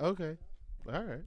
Okay. All right.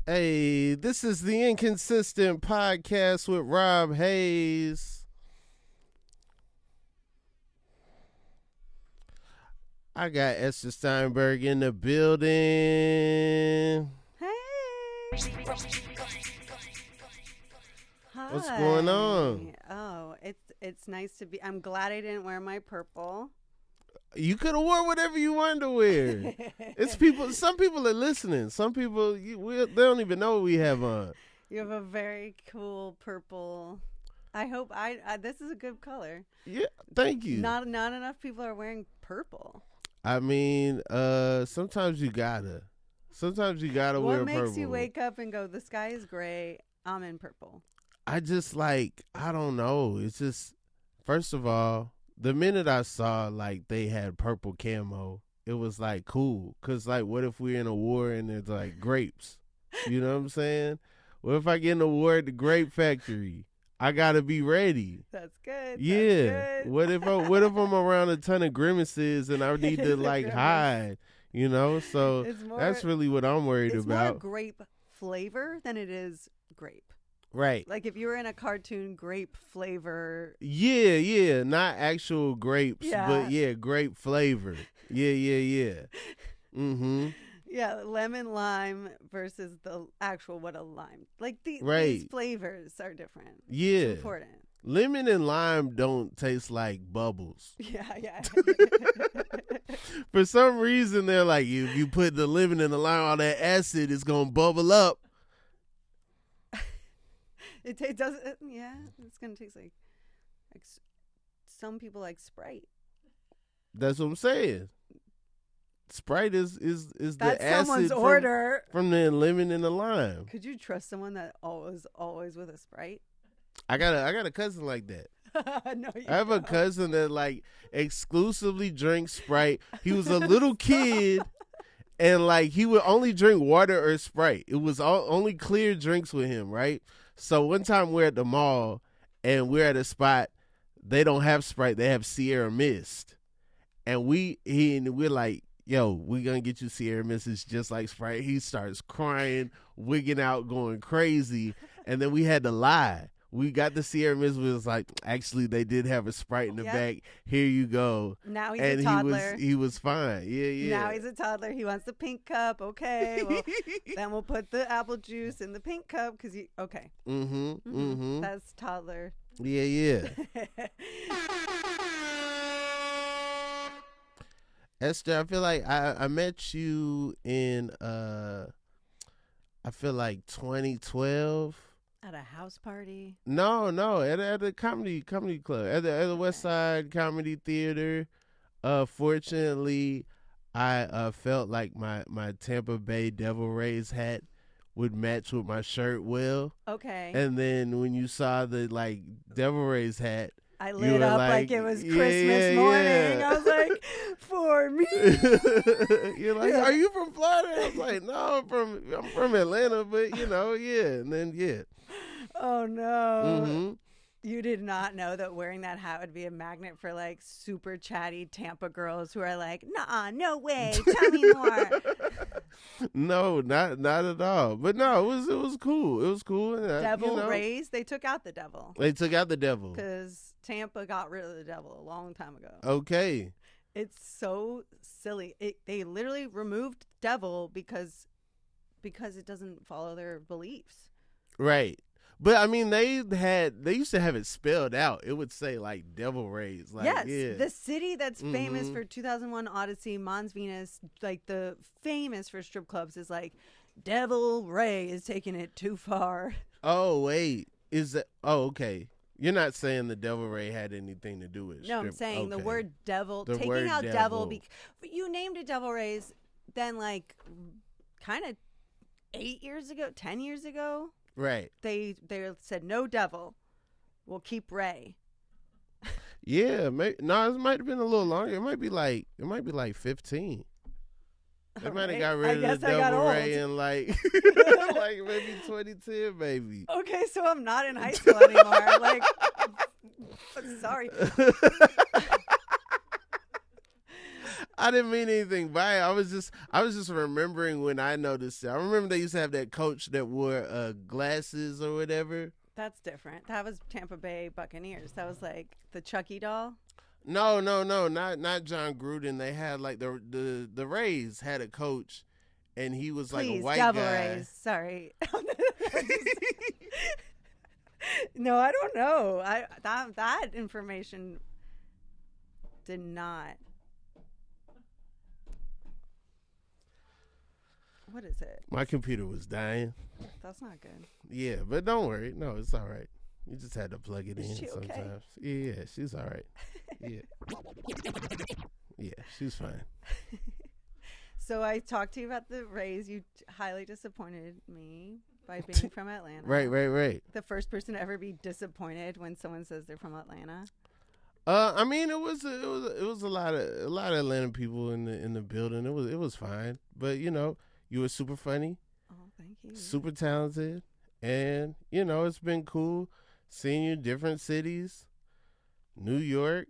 Hey, this is the Inconsistent Podcast with Rob Haze. I got Ester Steinberg in the building. Hey. Hi. What's going on? Oh, it's nice to be. I'm glad I didn't wear my purple. You could have worn whatever you wanted to wear. It's people. Some people are listening. Some people they don't even know what we have on. You have a very cool purple. I hope this is a good color. Yeah, thank you. Not enough people are wearing purple. I mean, sometimes you gotta. Sometimes you gotta wear purple. What makes you wake up and go, the sky is gray, I'm in purple? I just I don't know. It's just, first of all, the minute I saw they had purple camo, it was cool. Cause what if we're in a war and there's grapes? You know what I'm saying? What if I get in a war at the grape factory? I gotta be ready. That's good. Yeah. That's good. What if I'm around a ton of grimaces and I need to hide? You know, so that's really what I'm worried about. It's more grape flavor than it is grape. Right. Like if you were in a cartoon, grape flavor. Yeah. Not actual grapes, but grape flavor. Yeah. Mm-hmm. Yeah, lemon lime versus the actual what a lime. These flavors are different. Yeah. It's important. Lemon and lime don't taste like bubbles. Yeah. For some reason, they're if you put the lemon and the lime, all that acid is going to bubble up. It doesn't. Yeah, it's going to taste like some people like Sprite. That's what I'm saying. Sprite is That's the acid someone's order from the lemon and the lime. Could you trust someone that always with a Sprite? I got a cousin like that. No, I have a cousin that exclusively drinks Sprite. He was a little kid and he would only drink water or Sprite. It was only clear drinks with him, right? So one time we're at the mall and we're at a spot, they don't have Sprite, they have Sierra Mist. And we're like, yo, we gonna get you Sierra Mist. It's just like Sprite. He starts crying, wigging out, going crazy. And then we had to lie. We got the Sierra Mist. We was like, actually, they did have a Sprite in the back. Here you go. Now he's a toddler. He was fine. Yeah. Now he's a toddler. He wants the pink cup. Okay. Well, then we'll put the apple juice in the pink cup because okay. Mm-hmm. That's toddler. Yeah. Esther, I feel like I met you in I feel like 2012. At a house party? No, at a comedy club at the West Side Comedy Theater. Fortunately, I felt like my Tampa Bay Devil Rays hat would match with my shirt well. Okay. And then when you saw the Devil Rays hat, I lit up like it was Christmas morning. I was like, for me. You're like, are you from Florida? I was like, no, I'm from Atlanta, but and then Oh no. Mm-hmm. You did not know that wearing that hat would be a magnet for super chatty Tampa girls who are like, nah, no way, tell me more. No, not at all. But no, it was cool. It was cool. Devil Rays, they took out the devil. They took out the devil because Tampa got rid of the devil a long time ago. Okay. It's so silly. They literally removed devil because it doesn't follow their beliefs. Right. But I mean, they used to have it spelled out. It would say Devil Rays. Yes, the city that's famous for 2001 Odyssey, Mons Venus, the famous for strip clubs is Devil Ray is taking it too far. Oh wait, is that? Oh okay. You're not saying the Devil Ray had anything to do with strip. No, I'm saying the word devil, taking word out devil. You named it Devil Rays, then kind of 8 years ago, 10 years ago, Right. they said no devil. We'll keep Ray. Yeah, no, it might have been a little longer. It might be like 15. They might have got rid of the Double Ray in like like maybe 2010, baby. Okay, so I'm not in high school anymore. Like, sorry. I didn't mean anything by it. I was just remembering when I noticed it. I remember they used to have that coach that wore glasses or whatever. That's different. That was Tampa Bay Buccaneers. That was like the Chucky doll. No, not John Gruden. They had like the Rays had a coach, and he was like a white Devil guy. Rays. Sorry. No, I don't know. That information did not. What is it? My computer was dying. That's not good. Yeah, but don't worry. No, it's all right. You just had to plug it in Is she okay? sometimes. Yeah, she's all right. Yeah, she's fine. So I talked to you about the Rays. You highly disappointed me by being from Atlanta. Right. The first person to ever be disappointed when someone says they're from Atlanta. I mean, it was a lot of Atlanta people in the building. It was fine, but you were super funny. Oh, thank you. Super talented, and it's been cool seeing you different cities, New York,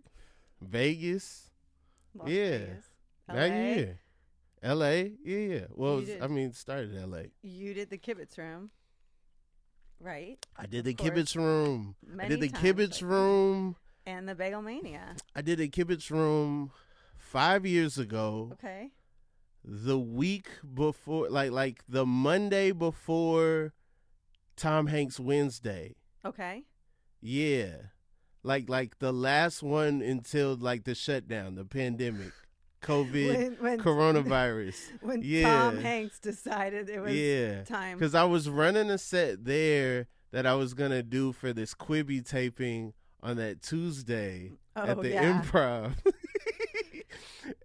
Vegas, Las Vegas, LA. here, L.A. Yeah. Well, started L.A. You did the Kibitz Room, right? I did the Kibitz Room. Many I did the times, Kibitz Room. And the Bagel Mania. I did the Kibitz Room 5 years ago. Okay. The week before, like the Monday before Tom Hanks Wednesday. Okay. Yeah. Like the last one until like the shutdown, the pandemic, COVID, when coronavirus. When yeah. Tom Hanks decided it was time. Because I was running a set there that I was going to do for this Quibi taping on that Tuesday at the Improv.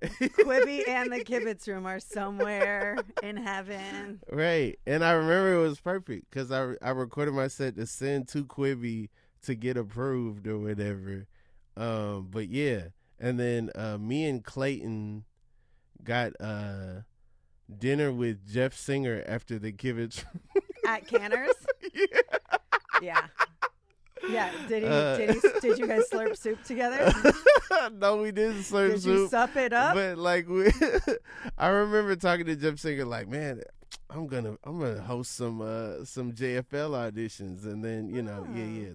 Quibi and the Kibitz Room are somewhere in heaven. Right. And I remember it was perfect because I recorded my set to send to Quibi to get approved or whatever. But yeah. And then me and Clayton got dinner with Jeff Singer after the Kibitz Room. At Canner's? Yeah. Yeah. Did you guys slurp soup together? No, we didn't slurp soup. Did you sup it up? But like I remember talking to Jeff Singer like, man, I'm gonna host some JFL auditions, and then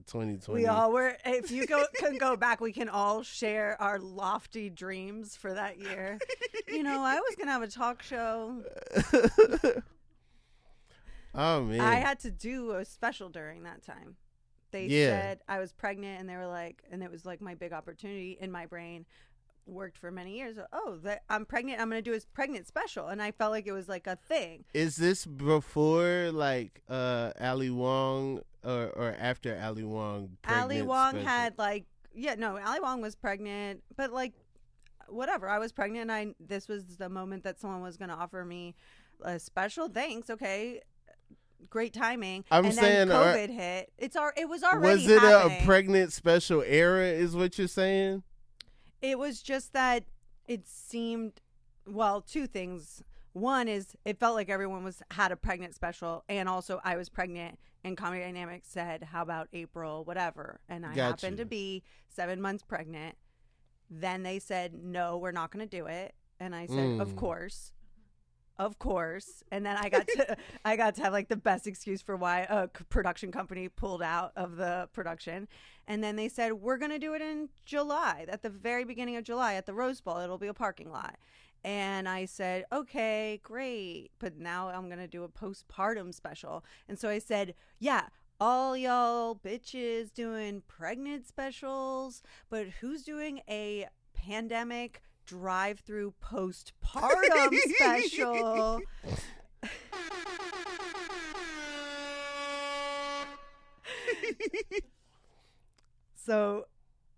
2020. We all were. If you can go back, we can all share our lofty dreams for that year. I was gonna have a talk show. Oh man, I had to do a special during that time. They said I was pregnant, and they were like, and it was like my big opportunity in my brain. Worked for many years. I'm pregnant. I'm going to do a pregnant special, and I felt like it was like a thing. Is this before like Ali Wong or after Ali Wong? Ali Wong had Ali Wong was pregnant, but like whatever. I was pregnant, and this was the moment that someone was going to offer me a special. Thanks. Okay. Great timing. I'm saying COVID hit. It was already Was it happening. a pregnant special era is what you're saying? It was just that it seemed, two things. One is it felt like everyone had a pregnant special, and also I was pregnant, and Comedy Dynamics said, how about April, whatever. And I happened to be 7 months pregnant. Then they said, no, we're not going to do it. And I said, of course. And then I got to have like the best excuse for why a production company pulled out of the production. And then they said, we're going to do it in July, at the very beginning of July at the Rose Bowl. It'll be a parking lot. And I said, okay, great. But now I'm going to do a postpartum special. And so I said, yeah, all y'all bitches doing pregnant specials, but who's doing a pandemic drive-through postpartum special? So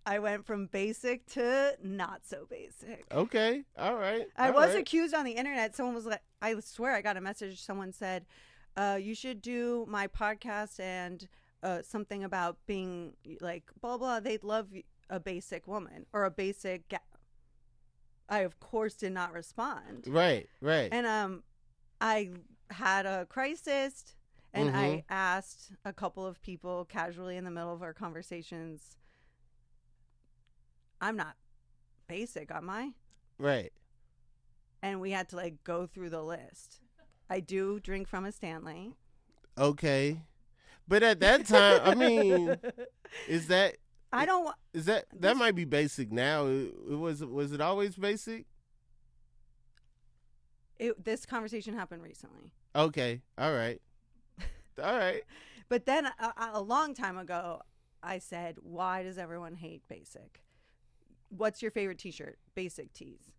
I went from basic to not so basic. Okay. All right. I was accused on the internet. Someone was like, I swear I got a message. Someone said, you should do my podcast and something about being like blah blah. They'd love a basic woman or a basic. I of course did not respond. Right. And I had a crisis, and I asked a couple of people casually in the middle of our conversations, "I'm not basic, am I?" Right. And we had to like go through the list. I do drink from a Stanley. Okay. But at that time, I mean, that might be basic now? Was it always basic? This conversation happened recently. Okay. All right. But then a long time ago, I said, "Why does everyone hate basic? What's your favorite T-shirt? Basic tees.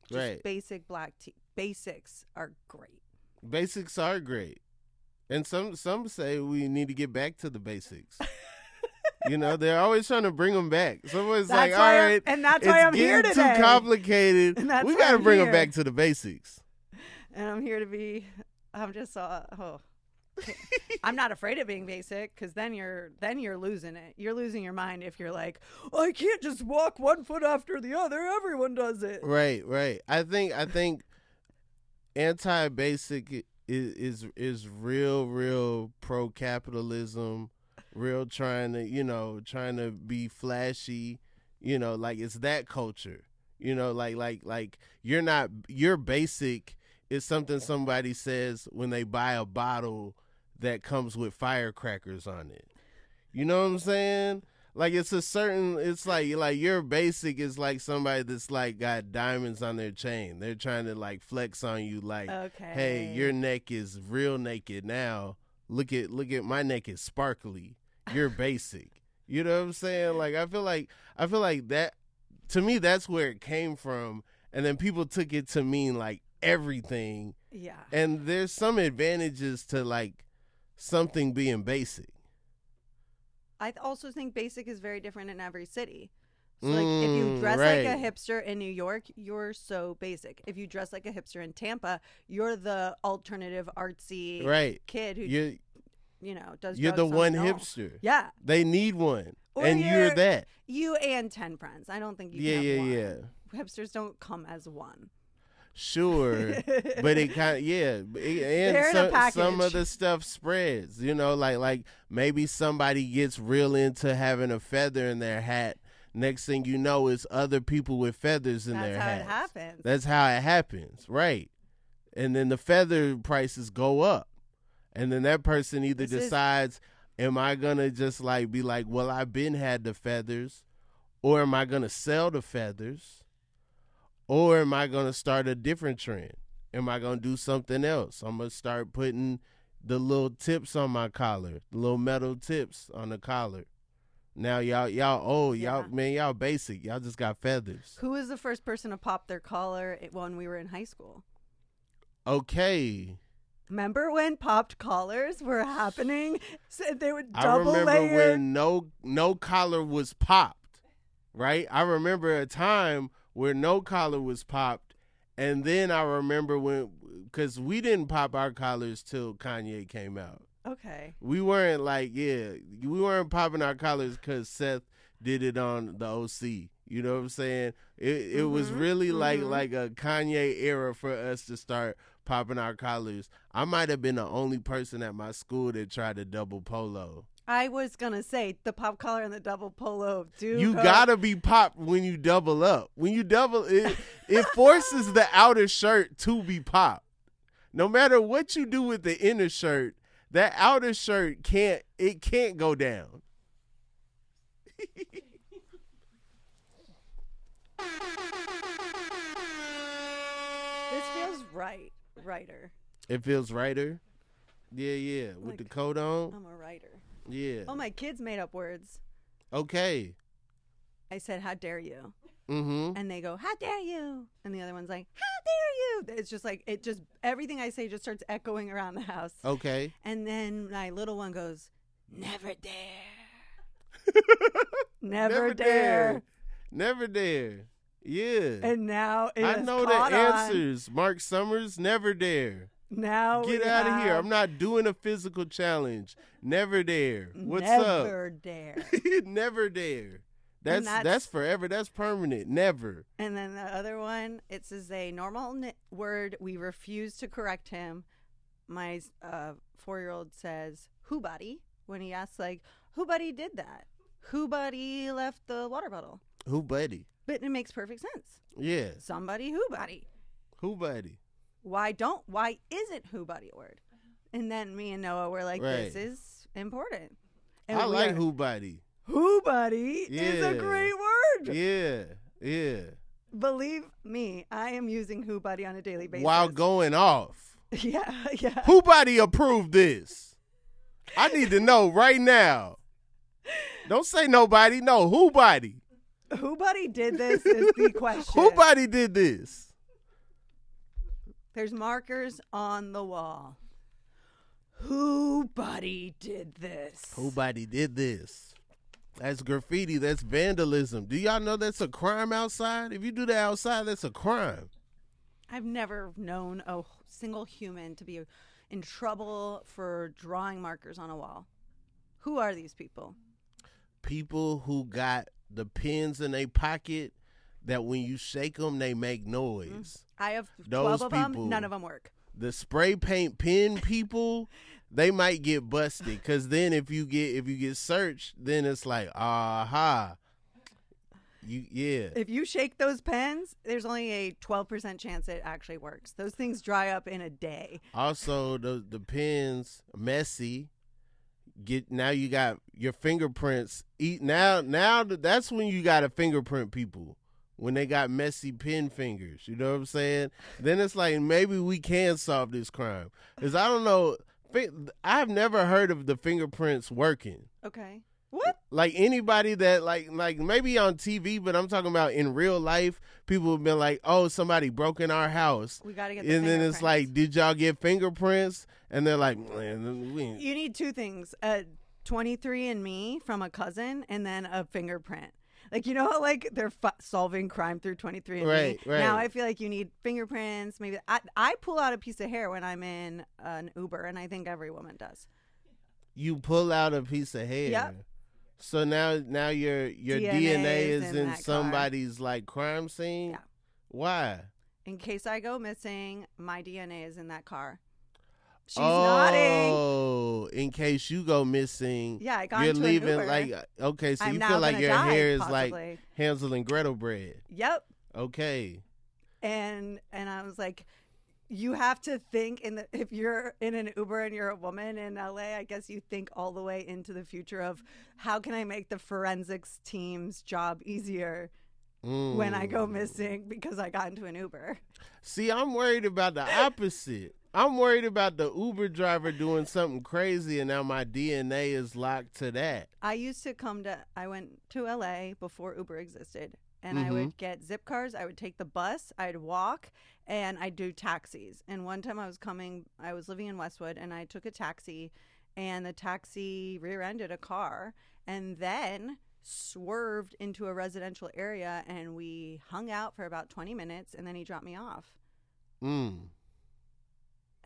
Just right. Basic black tee. Basics are great. Basics are great." And some say we need to get back to the basics. You know, they're always trying to bring them back. Someone's like, all right, and that's why I'm here today. It's getting too complicated. We got to bring them back to the basics. And I'm here to be, I'm not afraid of being basic, because then you're losing it. You're losing your mind if you're like, I can't just walk one foot after the other. Everyone does it. Right. I think anti-basic is real pro-capitalism, real trying to be flashy, like it's that culture, like you're basic is something somebody says when they buy a bottle that comes with firecrackers on it. You know what I'm saying? Like it's like your basic is like somebody that's like got diamonds on their chain. They're trying to like flex on you like, okay, hey, your neck is real naked now. Look at my neck is sparkly. You're basic. You know what I'm saying? Like I feel like that, to me, that's where it came from. And then people took it to mean like everything. Yeah. And there's some advantages to like something being basic. I also think basic is very different in every city. So, like, if you dress like a hipster in New York, you're so basic. If you dress like a hipster in Tampa, you're the alternative artsy kid who, does You're drugs the on one the hipster. Yeah. They need one. Or and you're that. You and 10 friends. I don't think you can have one. Yeah. Hipsters don't come as one. Sure, but it kind of, and some of the stuff spreads, like maybe somebody gets real into having a feather in their hat. Next thing you know, it's other people with feathers in their hats. That's how it happens. That's how it happens, right? And then the feather prices go up, and then that person either decides, am I gonna just like be like, well, I've been had the feathers, or am I gonna sell the feathers? Or am I going to start a different trend? Am I going to do something else? I'm going to start putting the little tips on my collar, the little metal tips on the collar. Now y'all basic. Y'all just got feathers. Who was the first person to pop their collar when we were in high school? Okay. Remember when popped collars were happening? So they would double layer. I remember when no collar was popped, right? I remember a time where no collar was popped, and then I remember because we didn't pop our collars till Kanye came out. Okay. We weren't we weren't popping our collars because Seth did it on the OC. You know what I'm saying? It was really like a Kanye era for us to start popping our collars. I might have been the only person at my school that tried to double polo. I was going to say the pop collar and the double polo You gotta be popped when you double up. When you double, it forces the outer shirt to be popped. No matter what you do with the inner shirt, that outer shirt can't go down. This feels righter. It feels righter? Yeah. With the coat on? I'm a writer. Yeah. Oh, my kids made up words. Okay. I said, how dare you? Mm-hmm. And they go, how dare you? And the other one's like, how dare you? It's just like, everything I say just starts echoing around the house. Okay. And then my little one goes, never dare. Never dare. Never dare. Yeah. And now I know the answers. Mark Summers, never dare. Now Get we out of here. have I'm not doing a physical challenge. Never dare. What's never up? dare. Never dare. And That's forever. That's permanent. Never. And then the other one, it says a normal word. We refuse to correct him. My 4-year-old says, "Whobody?" when he asks, like, "Whobody did that? Whobody left the water bottle?" Whobody? But it makes perfect sense. Yeah. Somebody, whobody. Whobody? Why isn't whobody a word? And then me and Noah were like, Right. this is important. And I like whobody. Whobody is a great word. Yeah. Yeah. Believe me, I am using whobody on a daily basis. While going off. Yeah, yeah. Whobody approved this? I need to know right now. Don't say nobody. No, whobody? Whobody did this is the question. Whobody did this? There's markers on the wall. Whobody did this? Whobody did this? That's graffiti. That's vandalism. Do y'all know that's a crime outside? If you do that outside, that's a crime. I've never known a single human to be in trouble for drawing markers on a wall. Who are these people? People who got the pins in their pocket that when you shake them, they make noise. I have Those 12 of people, them. None of them work. The spray paint pen people, they might get busted because then if you get searched, then it's like aha. If you shake those pens, there's only a 12% chance it actually works. Those things dry up in a day. Also, the pens messy. Now you got your fingerprints. Now that's when you got to fingerprint people when they got messy pen fingers. You know what I'm saying? Then it's like maybe we can solve this crime because I don't know. I've never heard of the fingerprints working. Okay. What? Like anybody that like maybe on TV, but I'm talking about in real life, people have been like, oh, somebody broke in our house. We got to get the And then it's like, did y'all get fingerprints? And they're like, man, you need two things, 23andMe from a cousin and then a fingerprint. Like, you know how like they're solving crime through 23andMe? Right. Now I feel like you need fingerprints. Maybe I pull out a piece of hair when I'm in an Uber, and I think every woman does. You pull out a piece of hair. Yep. So now your DNA is in somebody's car. Like crime scene? Yeah. Why? In case I go missing, my DNA is in that car. She's nodding. Oh, in case you go missing. Yeah, I got you're into leaving an Uber. like okay, so I'm you now feel like gonna your die, hair is possibly. like Hansel and Gretel bread. Yep. Okay. And I was like, you have to think if you're in an Uber and you're a woman in LA, I guess you think all the way into the future of how can I make the forensics team's job easier when I go missing because I got into an Uber. See, I'm worried about the opposite. I'm worried about the Uber driver doing something crazy and now my DNA is locked to that. I went to LA before Uber existed. And I would get zip cars. I would take the bus. I'd walk, and I'd do taxis. And one time I was living in Westwood, and I took a taxi, and the taxi rear-ended a car, and then swerved into a residential area, and we hung out for about 20 minutes, and then he dropped me off. And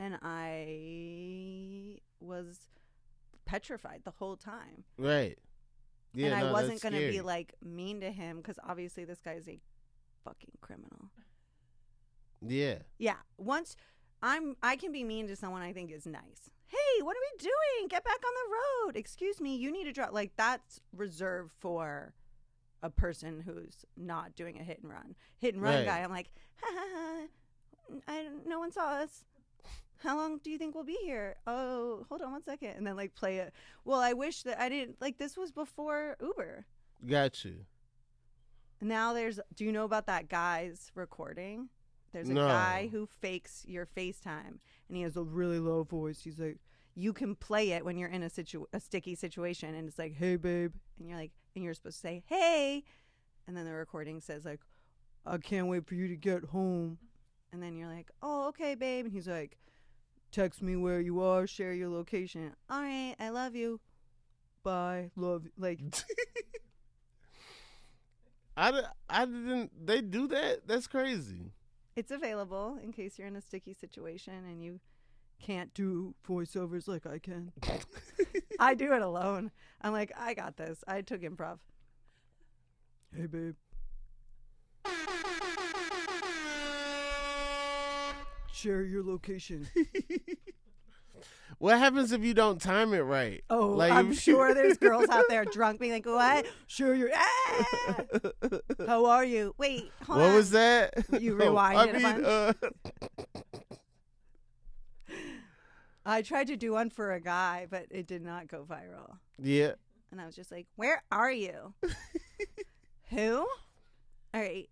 I was petrified the whole time. Right. Yeah, and I wasn't going to be like mean to him because obviously this guy is a fucking criminal. Yeah. Yeah. Once I can be mean to someone I think is nice. Hey, what are we doing? Get back on the road. Excuse me, you need to drive. Like that's reserved for a person who's not doing a hit and run. Hit and run guy. I'm like, ha ha ha. No one saw us. How long do you think we'll be here? Oh, hold on 1 second. And then like play it. Well, I wish that I didn't like this was before Uber. Got you. Now do you know about that guy's recording? There's a guy who fakes your FaceTime and he has a really low voice. He's like, you can play it when you're in a sticky situation and it's like, hey babe. And you're like, and you're supposed to say, hey. And then the recording says like, I can't wait for you to get home. And then you're like, oh, okay, babe. And he's like, text me where you are, share your location. All right, I love you. Bye, love you. Like, I didn't. They do that? That's crazy. it's available in case you're in a sticky situation and you can't do voiceovers like I can. I do it alone. I'm like, I got this. I took improv. Hey, babe. Share your location. What happens if you don't time it right? Oh, like I'm sure there's girls out there drunk being like, what? Share your... How are you? Wait, hold on. What was that? You rewind it a bunch? I tried to do one for a guy, but it did not go viral. Yeah. And I was just like, where are you? Who? All right.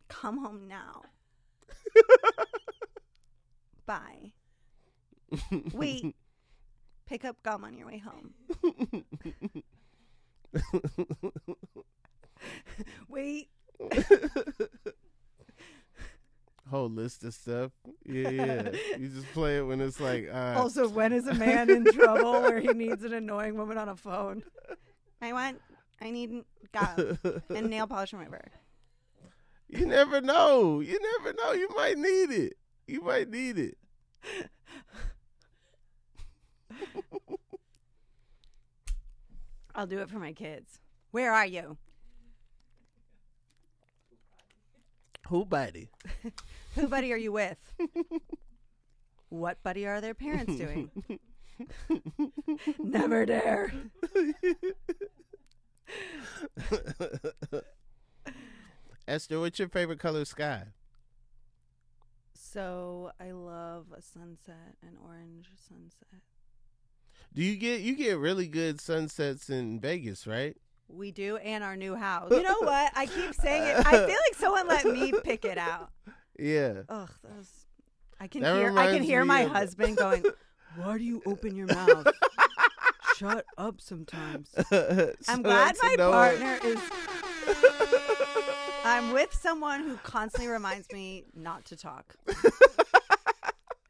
Come home now. Bye. Wait. Pick up gum on your way home. Wait. Whole list of stuff. Yeah. You just play it when it's like. Also, when is a man in trouble where he needs an annoying woman on a phone? I need gum and nail polish remover. You never know. You never know. You might need it. You might need it. I'll do it for my kids. Where are you? Whobody? Who buddy are you with? What buddy are their parents doing? Never dare. Esther, what's your favorite color of sky? So I love a sunset, an orange sunset. Do you get really good sunsets in Vegas, right? We do, and our new house. You know what? I keep saying it. I feel like someone let me pick it out. Yeah. Ugh, I can hear my husband going, "Why do you open your mouth? Shut up sometimes." I'm glad my partner is. I'm with someone who constantly reminds me not to talk.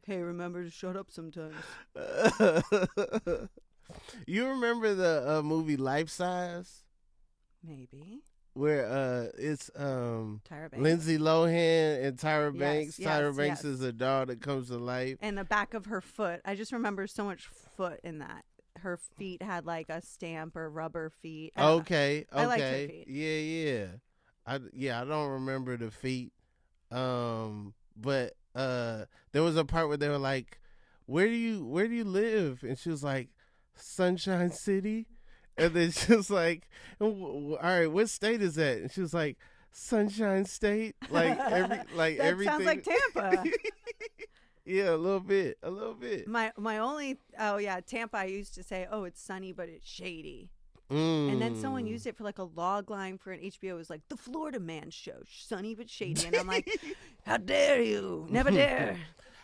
Hey, remember to shut up sometimes. You remember the movie Life Size? Maybe. Where it's Tyra Banks. Lindsay Lohan and Tyra Yes, Banks. yes, Tyra Banks yes. is a doll that comes to life. And the back of her foot. I just remember so much foot in that. Her feet had like a stamp or rubber feet. Okay. I liked her feet. Yeah. I don't remember the feet. But there was a part where they were like, where do you live? And she was like, Sunshine City. And then she was like, all right, what state is that? And she was like, Sunshine State. Like that everything. Sounds like Tampa. Yeah, a little bit. My only Tampa. I used to say, oh, it's sunny, but it's shady. Mm. And then someone used it for like a log line for an HBO. It was like the Florida Man Show, sunny but shady. And I'm like, how dare you? Never dare.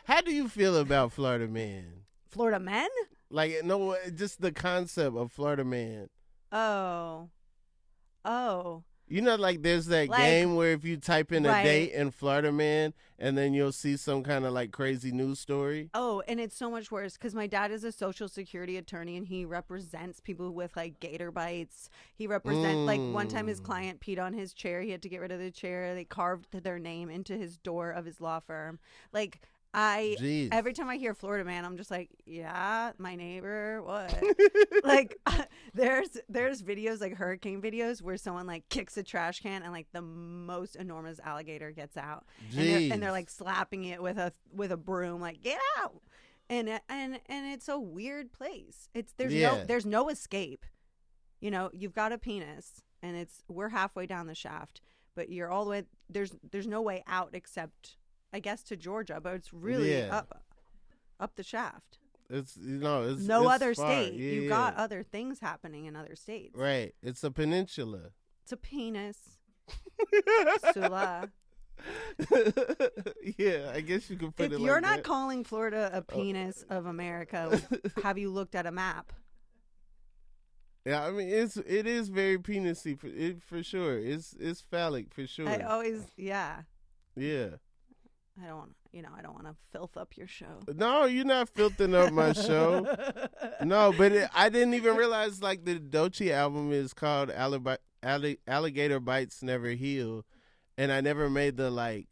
How do you feel about Florida Man? Florida men? Like, no, just the concept of Florida Man. Oh. You know, like there's that game where if you type in a date in Florida Man, and then you'll see some kind of like crazy news story. Oh, and it's so much worse because my dad is a Social Security attorney and he represents people with like gator bites. He represents like one time his client peed on his chair. He had to get rid of the chair. They carved their name into his door of his law firm. Like every time I hear Florida Man, I'm just like, yeah, my neighbor, what? Like there's videos like hurricane videos where someone like kicks a trash can and like the most enormous alligator gets out, and they're like slapping it with a broom, like get out, and it's a weird place. There's no escape. You know, you've got a penis, and we're halfway down the shaft, but you're all the way. There's no way out except, I guess, to Georgia, but it's really up the shaft. It's no it's other far. state. Yeah, you got other things happening in other states. Right. It's a peninsula. It's a penis. Sula. Yeah, I guess you can put it. If you're not calling Florida a penis of America, have you looked at a map? Yeah, I mean it is very penisy for sure. It's phallic for sure. I always Yeah. I don't want to filth up your show. No, you're not filthing up my show. No, but I didn't even realize like the Doechii album is called Alligator Bites Never Heal, and I never made the like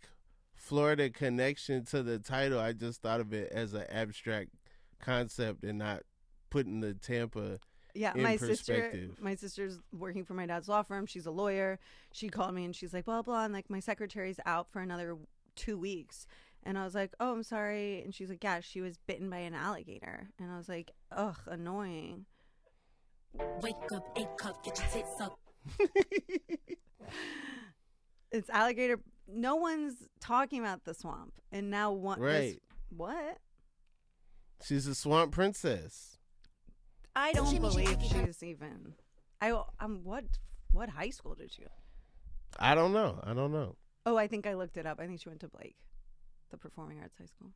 Florida connection to the title. I just thought of it as an abstract concept and not putting the Tampa Yeah, in my perspective. sister's working for my dad's law firm. She's a lawyer. She called me and she's like, blah, blah. And like, my secretary's out for another 2 weeks. And I was like, oh, I'm sorry. And she's like, yeah, she was bitten by an alligator. And I was like, ugh, annoying. Wake up, wake up, get your tits up. It's alligator. No one's talking about the swamp. And now Right. What? She's a swamp princess. I don't believe she's even. What high school did you? I don't know. Oh, I think I looked it up. I think she went to Blake, the performing arts high school.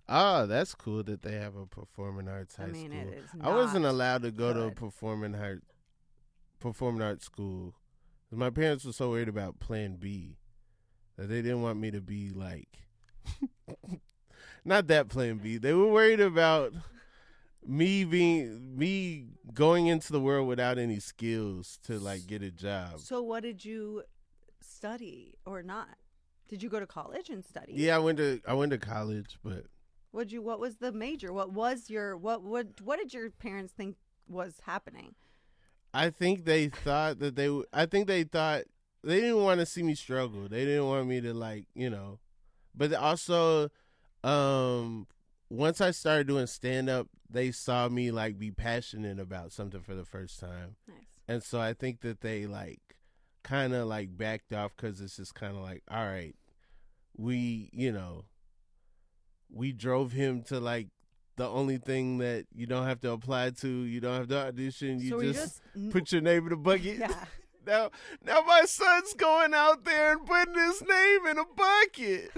Ah, that's cool that they have a performing arts high I mean, school. it is I wasn't not allowed to go to a good. performing arts school. 'Cause my parents were so worried about Plan B that they didn't want me to be like, not that Plan B. They were worried about me going into the world without any skills to like get a job. So what did you study or not? Did you go to college and study? Yeah, I went to college, but What was the major? What did your parents think was happening? I think they thought that they didn't want to see me struggle. They didn't want me to like, but also, once I started doing stand up, they saw me like be passionate about something for the first time. Nice. And so I think that they like kind of like backed off because it's just kind of like, all right, we drove him to like the only thing that you don't have to apply to, you don't have to audition, you So just put your name in a bucket. Yeah. Now my son's going out there and putting his name in a bucket.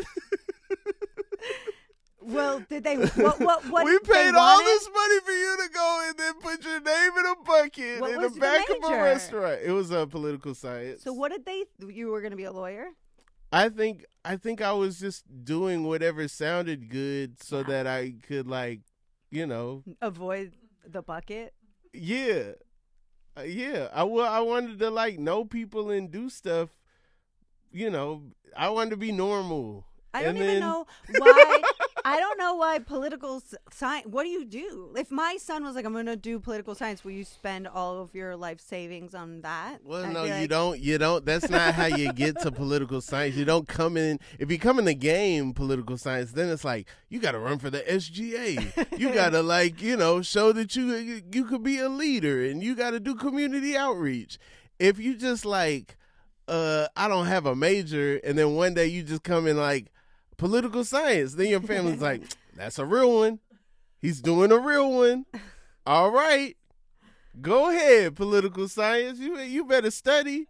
Well, did they? What? We paid all this money for you to go and then put your name in a bucket What in was the the back of a major? restaurant. It was political science. So what did they? You were going to be a lawyer? I think I was just doing whatever sounded good so that I could like, Avoid the bucket. yeah. I wanted to like know people and do stuff. I wanted to be normal. I don't And even then- know why. I don't know why political science. What do you do? If my son was like, I'm going to do political science, will you spend all of your life savings on that? Well, I'd no, be you like, don't. You don't. That's not how you get to political science. You don't come in. If you come in the game political science, then it's like you got to run for the SGA. You got to like, show that you could be a leader, and you got to do community outreach. If you just like, I don't have a major, and then one day you just come in like political science, then your family's like, that's a real one. He's doing a real one. All right. Go ahead, political science. You better study.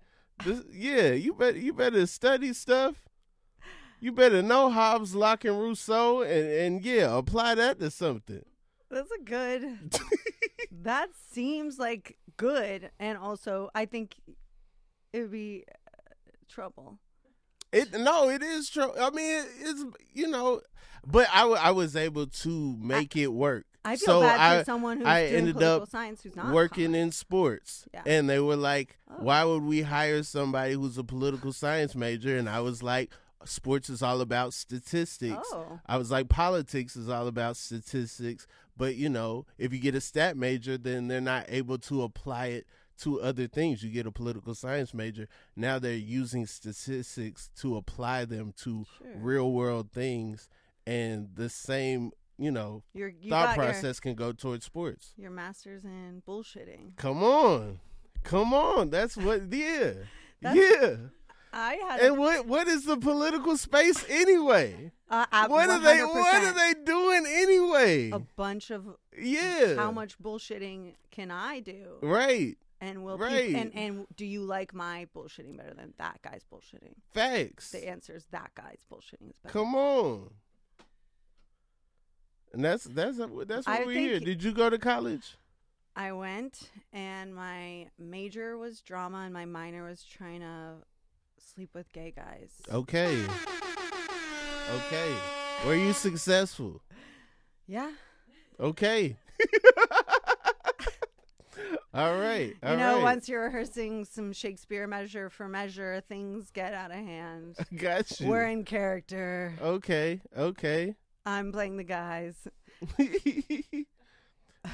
You better study stuff. You better know Hobbes, Locke, and Rousseau, and apply that to something. That's a good. That seems like good, and also I think it would be trouble. It is true. I mean, it's but I was able to make it work. I feel so bad for someone who's I doing ended political up science who's not working in sports, Yeah. and they were like, Oh. "Why would we hire somebody who's a political science major?" And I was like, "Sports is all about statistics." Oh. I was like, "Politics is all about statistics." But if you get a stat major, then they're not able to apply it to other things. You get a political science major, now they're using statistics to apply them to Sure. real world things, and the same You thought got process can go towards sports. your master's in bullshitting. Come on, that's what I had And what is the political space anyway? What are 100%. they doing anyway? A bunch of Yeah, how much bullshitting can I do? right? And will Right. and do you like my bullshitting better than that guy's bullshitting? Facts. The answer is that guy's bullshitting is better. Come on. And that's what I we're here. think- Did you go to college? I went, and my major was drama, and my minor was trying to sleep with gay guys. Okay. Were you successful? Yeah. Okay. All right. You know, once you're rehearsing some Shakespeare measure for measure, things get out of hand. Got you. We're in character. Okay. I'm playing the guys.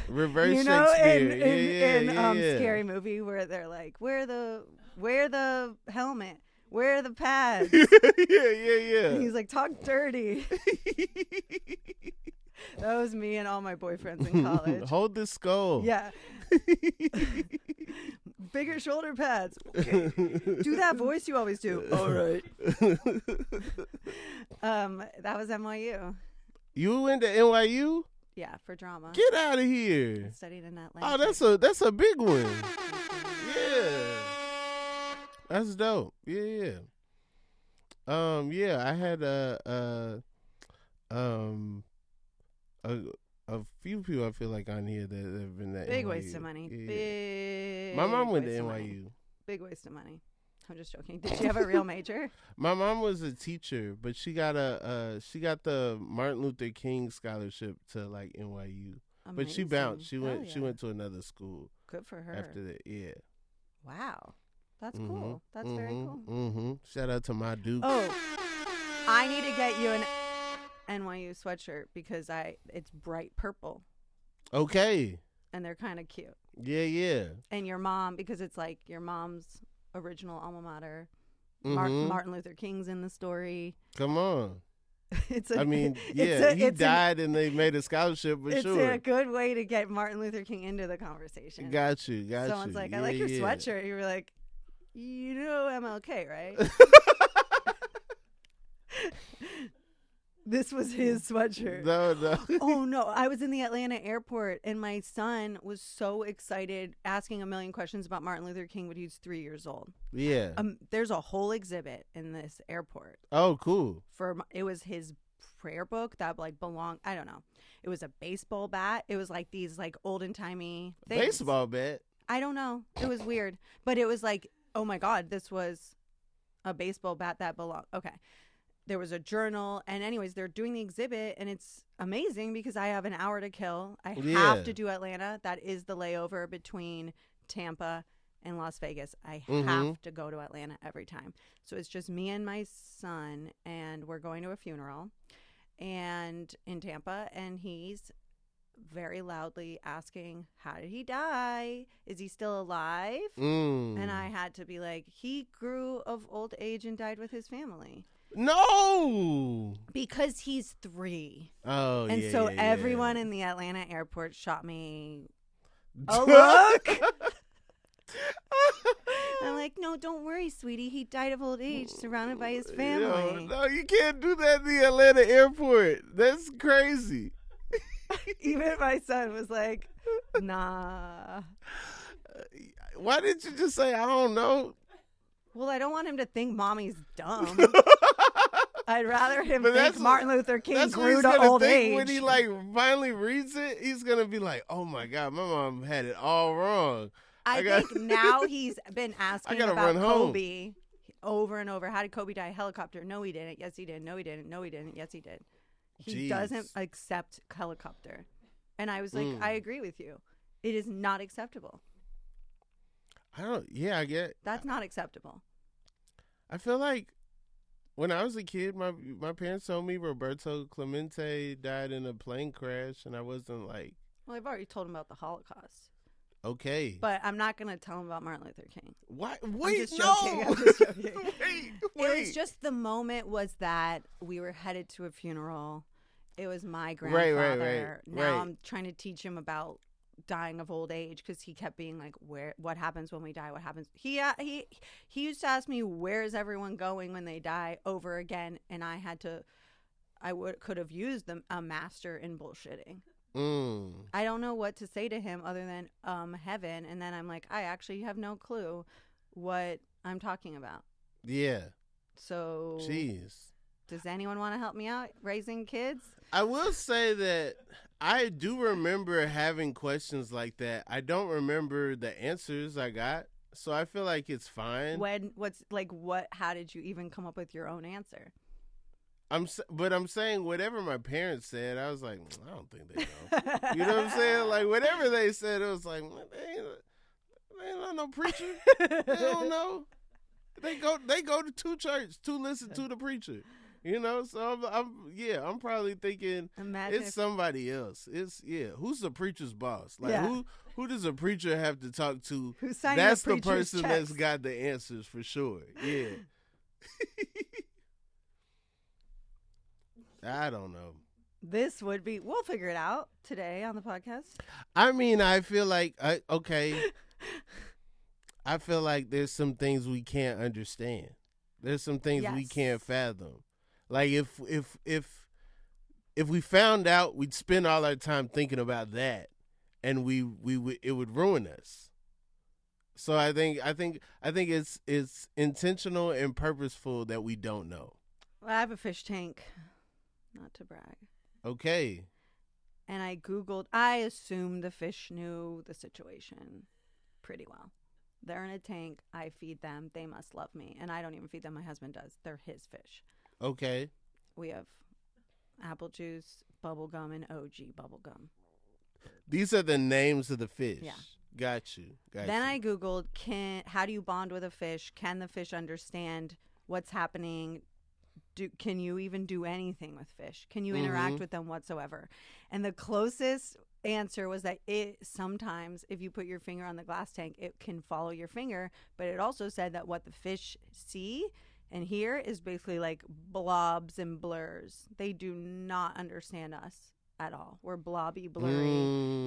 Reverse you know, Shakespeare. in yeah. Scary Movie where they're like, wear the helmet, wear the pads. yeah. And he's like, talk dirty. That was me and all my boyfriends in college. Hold the skull. Yeah. Bigger shoulder pads. Okay. Do that voice you always do. All right. That was NYU. You went to NYU? Yeah, for drama. Get out of here. I studied in Atlanta. Oh, that's a big one. Yeah. That's dope. Yeah. Yeah, I had a few people I feel like on here that have been at Big NYU. waste of money. Yeah. Big. My mom went to waste of NYU. money. Big waste of money. I'm just joking. Did she have a real major? My mom was a teacher, but she got the Martin Luther King scholarship to like NYU. But she bounced. She went. Yeah. She went to another school. Good for her. After that, yeah. Wow, that's cool. That's very cool. Mm-hmm. Shout out to my Duke. Oh, I need to get you an NYU sweatshirt because it's bright purple Okay. and they're kind of cute. Yeah. And your mom, because it's like your mom's original alma mater. Mhm. Martin Luther King's in the story. Come on. He died and they made a scholarship for sure. It's a good way to get Martin Luther King into the conversation. Got you. Someone's like, I like your sweatshirt. You were like, you know MLK, right? This was his sweatshirt. No. Oh, no. I was in the Atlanta airport, and my son was so excited, asking a million questions about Martin Luther King when he was 3 years old. Yeah. There's a whole exhibit in this airport. Oh, cool. It was his prayer book that like belonged. I don't know. It was a baseball bat. It was like these like olden timey things. Baseball bat. I don't know. It was weird, but it was like, oh my God, this was a baseball bat that belonged. Okay. There was a journal, and anyways, they're doing the exhibit, and it's amazing because I have an hour to kill. I have to do Atlanta. That is the layover between Tampa and Las Vegas. I have to go to Atlanta every time. So it's just me and my son, and we're going to a funeral and in Tampa, and he's very loudly asking, how did he die? Is he still alive? And I had to be like, he grew of old age and died with his family. No, because he's 3. Oh, and yeah, so yeah, everyone yeah. in the Atlanta airport shot me a look. I'm like, no, don't worry, sweetie. He died of old age, surrounded by his family. No, you can't do that in the Atlanta airport. That's crazy. Even my son was like, nah. Why didn't you just say, I don't know? Well, I don't want him to think mommy's dumb. I'd rather him think Martin Luther King grew to old age. When he like finally reads it, he's gonna be like, "Oh my God, my mom had it all wrong." I think now he's been asking about Kobe over and over. How did Kobe die? Helicopter? No, he didn't. Yes, he did. No, he didn't. No, he didn't. Yes, he did. He doesn't accept helicopter. And I was like, I agree with you. It is not acceptable. I get it. That's not acceptable. I feel like when I was a kid, my parents told me Roberto Clemente died in a plane crash, and I wasn't like... Well, I've already told him about the Holocaust. Okay. But I'm not going to tell him about Martin Luther King. What? Wait, I'm just joking. Wait. It was just the moment was that we were headed to a funeral. It was my grandfather. Right. Now I'm trying to teach him about dying of old age because he kept being like, what happens when we die? What happens? He used to ask me, where's everyone going when they die, over again, and I could have used a master in bullshitting. I don't know what to say to him other than heaven, and then I'm like, I actually have no clue what I'm talking about. Yeah. So jeez, does anyone want to help me out raising kids? I will say that I do remember having questions like that. I don't remember the answers I got, so I feel like it's fine. How did you even come up with your own answer? But I'm saying whatever my parents said, I was like, I don't think they know. You know what I'm saying? Like whatever they said, it was like, they ain't no preacher. They don't know. They go to church to listen to the preacher. You know, so I'm probably thinking Imagine it's somebody else. Who's the preacher's boss? Like Yeah. who does a preacher have to talk to? who's signing That's the the preacher's person checks. that's got the answers for sure. Yeah. I don't know. This would be. We'll figure it out today on the podcast. I mean, I feel like I feel like there's some things we can't understand. There's some things we Yes. can't fathom. Like if we found out, we'd spend all our time thinking about that, and we would it would ruin us. So I think it's intentional and purposeful that we don't know. Well, I have a fish tank. Not to brag. Okay. And I Googled. I assumed the fish knew the situation pretty well. They're in a tank. I feed them. They must love me. And I don't even feed them. My husband does. They're his fish. Okay. We have apple juice, bubble gum, and OG bubble gum. These are the names of the fish. Yeah. Got you. Then I Googled, how do you bond with a fish? Can the fish understand what's happening? Can you even do anything with fish? Can you interact with them whatsoever? And the closest answer was that it sometimes, if you put your finger on the glass tank, it can follow your finger. But it also said that what the fish see and hear is basically like blobs and blurs. They do not understand us at all. We're blobby, blurry.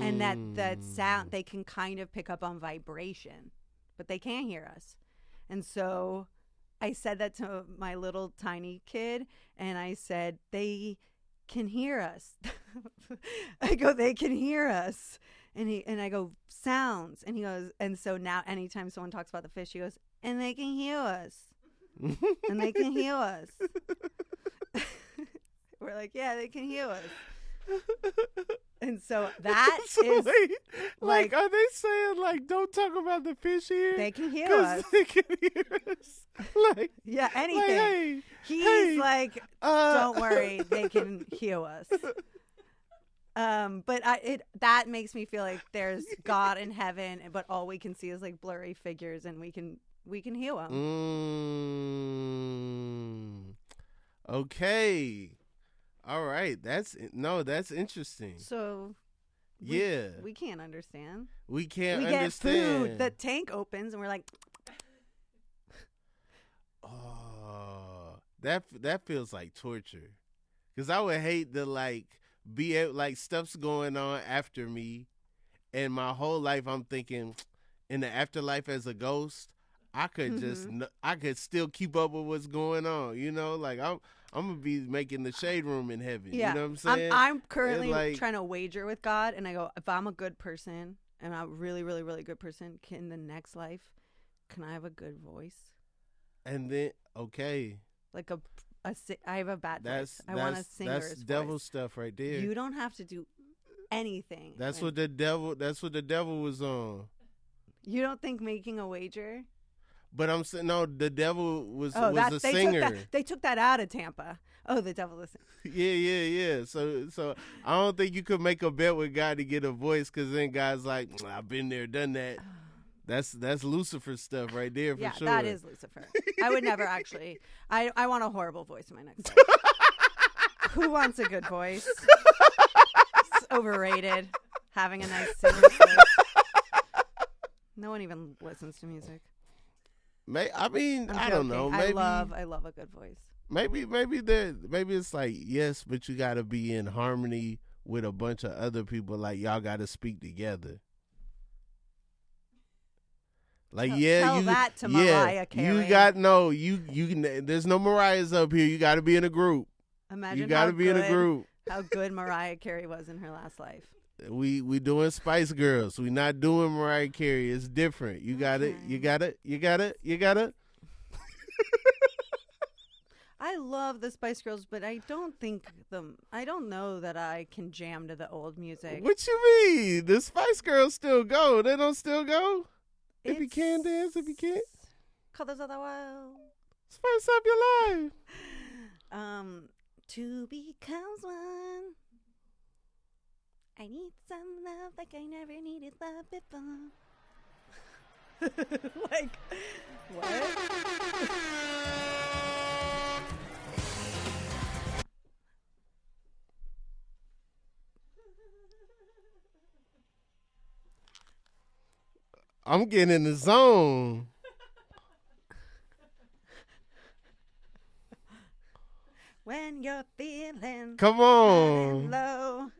And that sound, they can kind of pick up on vibration, but they can't hear us. And so I said that to my little tiny kid, and I said, they can hear us. I go, they can hear us. And I go, sounds. And he goes, and so now anytime someone talks about the fish, he goes, and they can hear us. And they can hear us. We're like, yeah, they can hear us. And so that is wait, like, are they saying like don't talk about the fish here? they can hear 'Cause us. they can hear us. Like Yeah, anything. Like, hey, He's like, don't worry, they can hear us. But that makes me feel like there's God in heaven, but all we can see is like blurry figures, and we can hear them. Okay. All right. That's interesting. So we can't understand. We can't we understand. get food. The tank opens, and we're like, oh, that feels like torture. Because I would hate to like be able, like stuff's going on after me, and my whole life I'm thinking in the afterlife as a ghost, I could I could still keep up with what's going on. You know, like I'm gonna be making the shade room in heaven. yeah. You know what I'm saying? I'm currently like, trying to wager with God, and I go, if I'm a good person, and I'm a really, really, really good person, in the next life, can I have a good voice? And then Like I have a bad voice. I want a singer's That's devil voice. stuff right there. You don't have to do anything. That's what the devil was on. You don't think making a wager? But I'm saying no. The devil was a they singer. They took that out of Tampa. Oh, the devil is. Yeah. So I don't think you could make a bet with God to get a voice, because then God's like, I've been there, done that. That's Lucifer stuff right there for sure. Yeah, that is Lucifer. I would never actually. I want a horrible voice in my next life. Who wants a good voice? It's overrated. Having a nice singer's voice. No one even listens to music. I mean, I don't know. Joking. Maybe I love a good voice. maybe it's like, yes, but you got to be in harmony with a bunch of other people. Like y'all got to speak together. Like tell that to Mariah Carey. You there's no Mariahs up here. You got to be in a group. Imagine you got to be in a group. How good Mariah Carey was in her last life. We doing Spice Girls. We not doing Mariah Carey. It's different. You got it. You got it. I love the Spice Girls, but I don't know that I can jam to the old music. What you mean? The Spice Girls still go. They don't still go? If you can dance, if you can't. Colors of the World. Spice up your life. Two becomes one. I need some love like I never needed love before. Like, what? I'm getting in the zone. When you're feeling Come high and on. low,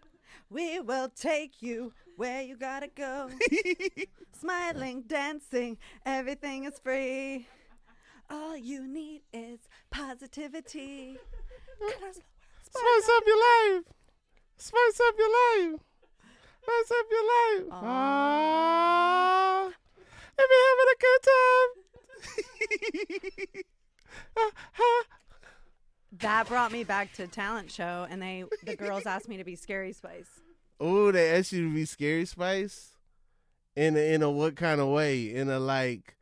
we will take you where you gotta go. Smiling, dancing, everything is free. All you need is positivity. Spice up your life. Spice up your life. Spice up your life. Ah, if you're having a good time. That brought me back to talent show, and the girls asked me to be Scary Spice. Oh, they asked you to be Scary Spice? In a what kind of way? In a like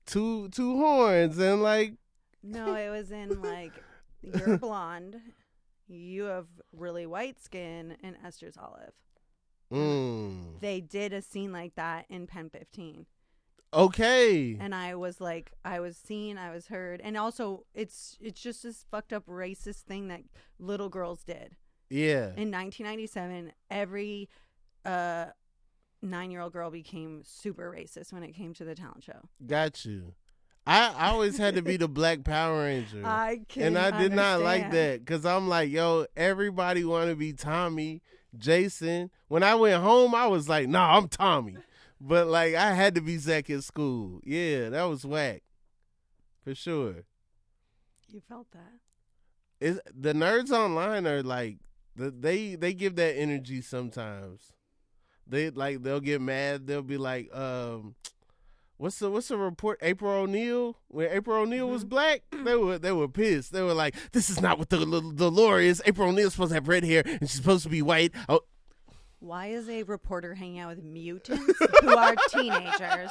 two horns and like No, it was in like, you're blonde, you have really white skin, and Esther's olive. They did a scene like that in Pen 15. Okay. And I was like, I was seen, I was heard. And also, it's just this fucked up racist thing that little girls did. Yeah. In 1997, every 9-year-old girl became super racist when it came to the talent show. Got you. I always had to be the Black Power Ranger. I And I did not like understand. that because I'm like, yo, everybody want to be Tommy, Jason. When I went home, I was like, nah, I'm Tommy. But like, I had to be Zach at school. Yeah, that was whack. For sure. You felt that. The nerds online are like, they give that energy sometimes. They'll get mad. They'll be like, what's the report? April O'Neil, when April O'Neil was black, they were pissed. They were like, this is not what the lore is. April O'Neil's supposed to have red hair and she's supposed to be white. Oh, Why is a reporter hanging out with mutants who are teenagers?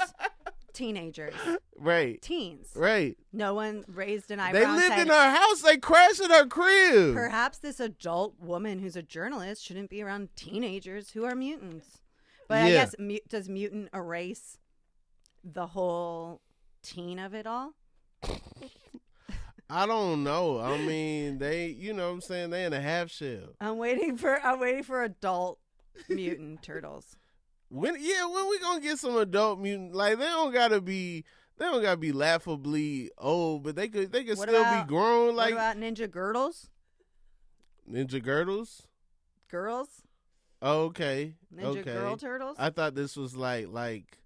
Teenagers. right, Teens. right. No one raised an eyebrow. They and lived said, in our house. They crashed in our crib. perhaps this adult woman who's a journalist shouldn't be around teenagers who are mutants. But I Yeah. guess, does mutant erase the whole teen of it all? I don't know. I mean, they, you know what I'm saying? They in a half shell. I'm waiting for adult mutant turtles. When we gonna get some adult mutant? Like they don't gotta be laughably old, but they could What still about- be grown. Like What about ninja girdles? Ninja Girdles. Girls? Oh, okay. Ninja okay. girl turtles? I thought this was like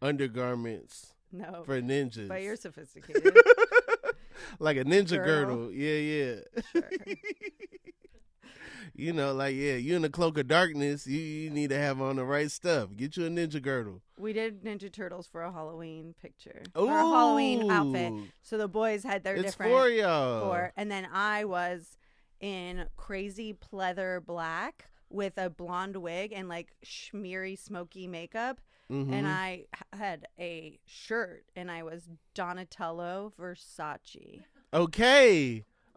undergarments No. for ninjas. But you're sophisticated. like a ninja Girdle. girdle. Yeah. Sure. You know, like, yeah, you in the cloak of darkness, you need to have on the right stuff. Get you a ninja girdle. We did Ninja Turtles for a Halloween picture. Or a Halloween outfit. Ooh. So the boys had their It's different. for y'all. And then I was in crazy pleather black with a blonde wig and like schmeary smoky makeup. Mhm. And I had a shirt and I was Donatello Versace.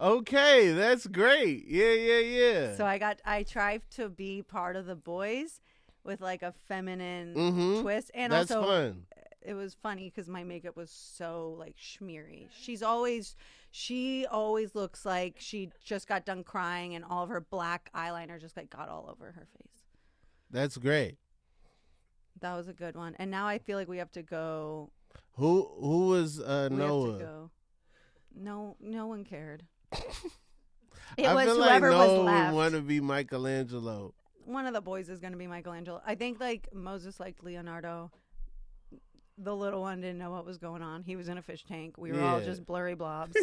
Okay, that's great. Yeah. So I tried to be part of the boys with like a feminine Mhm. twist. And That's also fun. it was funny because my makeup was so like schmeary. She always looks like she just got done crying and all of her black eyeliner just like got all over her face. That's great. That was a good one. And now I feel like we have to go. Who was We have to Noah? go. No one cared. I It was feel whoever like was Noah left. would want to be Michelangelo. One of the boys is going to be Michelangelo. I think like Moses liked Leonardo. The little one didn't know what was going on. He was in a fish tank. We were all Yeah. just blurry blobs.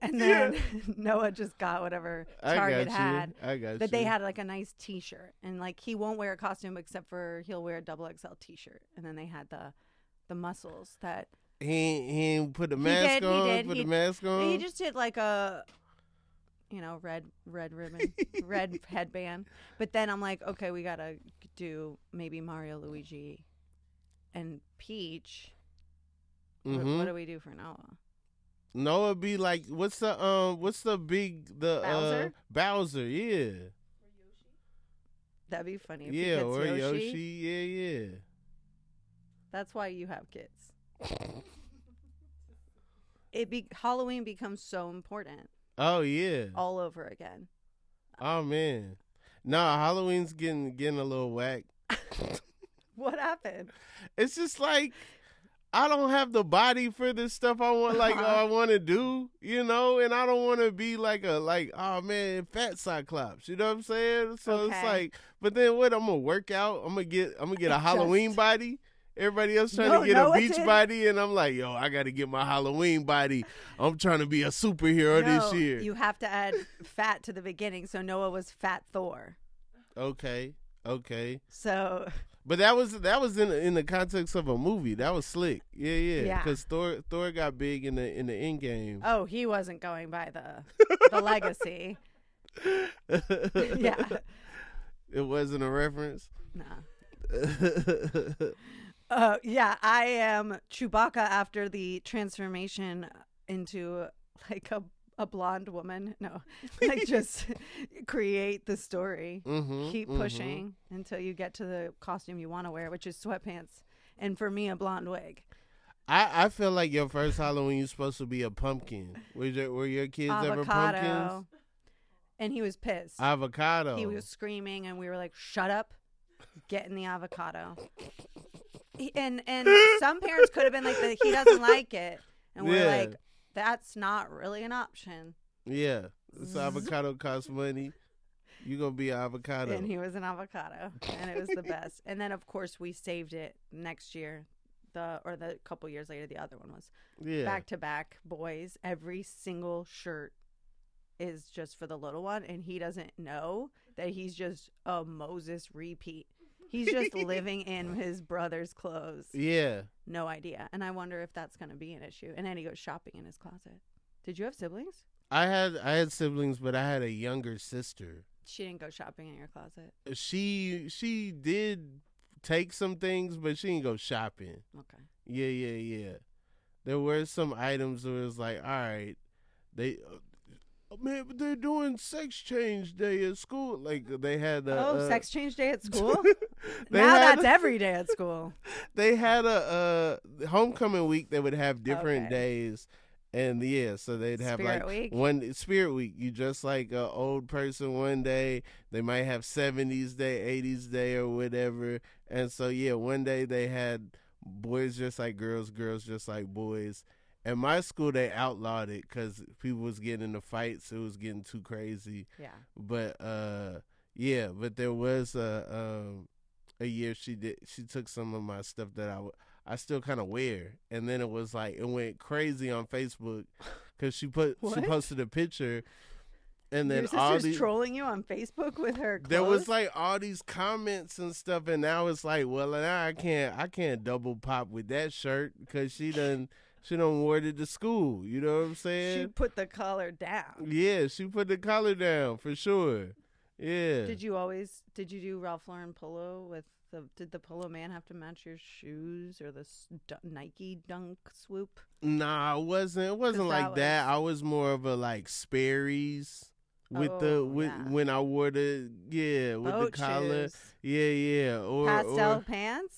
And then Noah just got whatever Target had. I got you. But they had like a nice T-shirt, and like he won't wear a costume except for he'll wear a XXL T-shirt. And then they had the muscles that He ain't put the He mask did, he on. did. Put He- the mask on. he just did like a red ribbon, red headband. But then I'm like, okay, we gotta do maybe Mario, Luigi, and Peach. Mhm. What do we do for Noah? Noah be like, what's the big Bowser? Bowser? Yeah. That'd be funny. If he Yeah, gets or Yoshi. Yoshi. Yeah. That's why you have kids. Halloween becomes so important Oh yeah. all over again. Oh man. Nah, Halloween's getting a little whack. What happened? It's just like I don't have the body for this stuff I want, like I want to do, and I don't want to be like oh man, fat Cyclops, you know what I'm saying? So it's like, but then what? I'm gonna work out. I'm gonna get a Halloween body. Everybody else trying to get a beach body, and I'm like, yo, I got to get my Halloween body. I'm trying to be a superhero this year. You have to add fat to the beginning, so Noah was Fat Thor. Okay. So. But that was in the context of a movie. That was slick. Yeah. Because Thor got big in the end game. Oh, he wasn't going by the legacy. Yeah. It wasn't a reference. Nah. Yeah, I am Chewbacca after the transformation into like a blonde woman. No, like just create the story. Keep pushing until you get to the costume you want to wear, which is sweatpants, and for me, a blonde wig. I feel like your first Halloween you're supposed to be a pumpkin. Were your kids ever pumpkins? And he was pissed. Avocado. He was screaming, and we were like, "Shut up, get in the avocado." And some parents could have been like, he doesn't like it, and we're like, that's not really an option. Yeah, this avocado costs money. You're going to be an avocado. And he was an avocado, and it was the best. And then, of course, we saved it next year, the couple years later, the other one was. Yeah. Back-to-back boys. Every single shirt is just for the little one, and he doesn't know that he's just a Moses repeat. He's just living in his brother's clothes. Yeah. No idea. And I wonder if that's going to be an issue. And then he goes shopping in his closet. Did you have siblings? I had siblings, but I had a younger sister. She didn't go shopping in your closet. She did take some things, but she didn't go shopping. Okay. Yeah. There were some items where it was like, all right, man, but they're doing sex change day at school. Like they had sex change day at school? Now that's every day at school. They had a homecoming week. They would have different days, and so they'd have one Spirit Week. You dress like an old person one day. They might have 70s day, 80s day, or whatever. And so one day they had boys just like girls, girls just like boys. At my school, they outlawed it because people was getting into fights. It was getting too crazy. Yeah. But but there was a year she took some of my stuff that I still kind of wear, and then it was like it went crazy on Facebook because she posted a picture, and then your sister's trolling you on Facebook with her clothes? There was like all these comments and stuff, and now it's like, well, now I can't double pop with that shirt because she done wore it to school. You know what I'm saying? She put the collar down. Yeah, she put the collar down for sure. Yeah. Did you do Ralph Lauren polo with did the polo man have to match your shoes or the Nike dunk swoop? Nah, it wasn't like that. I was more of a like Sperry's with when I wore the with boat the collar. Shoes. Yeah. Or pastel pants?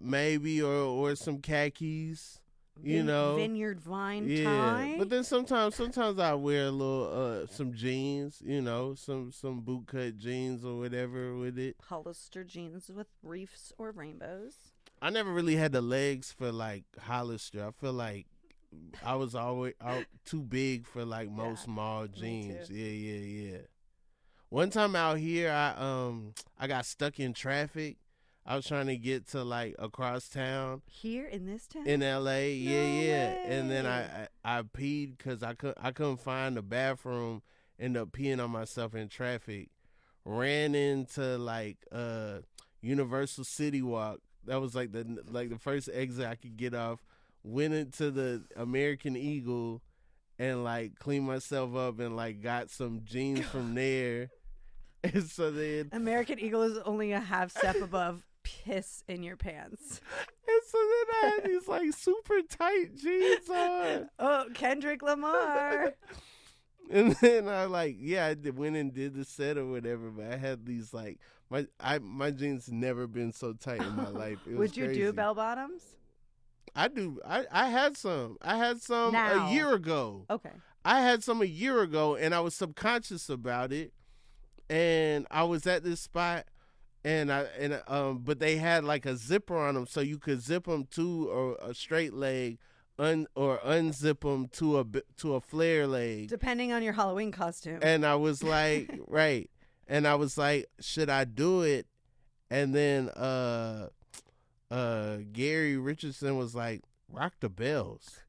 Maybe or some khakis, Vineyard Vine tie. But then sometimes I wear a little some jeans, some bootcut jeans or whatever with it. Hollister jeans with reefs or rainbows. I never really had the legs for like Hollister. I feel like I was always too big for like most small jeans. Yeah. One time out here, I got stuck in traffic. I was trying to get to like across town. Here in this town? In L.A. No way. And then I peed because I couldn't find the bathroom. Ended up peeing on myself in traffic. Ran into like Universal City Walk. That was like the first exit I could get off. Went into the American Eagle and like cleaned myself up and like got some jeans from there. And so then American Eagle is only a half step above piss in your pants. And so then I had these like super tight jeans on. Oh, Kendrick Lamar. And then I went and did the set or whatever, but I had these like my jeans never been so tight in my life. It was Would you crazy. do bell bottoms? I do. I had some. I had some now. A year ago. Okay. I had some a year ago, and I was subconscious about it. And I was at this spot, But they had like a zipper on them, so you could zip them to a straight leg, or unzip them to a flare leg, depending on your Halloween costume. And I was like, right, and I was like, should I do it? And then Gary Richardson was like, rock the bells.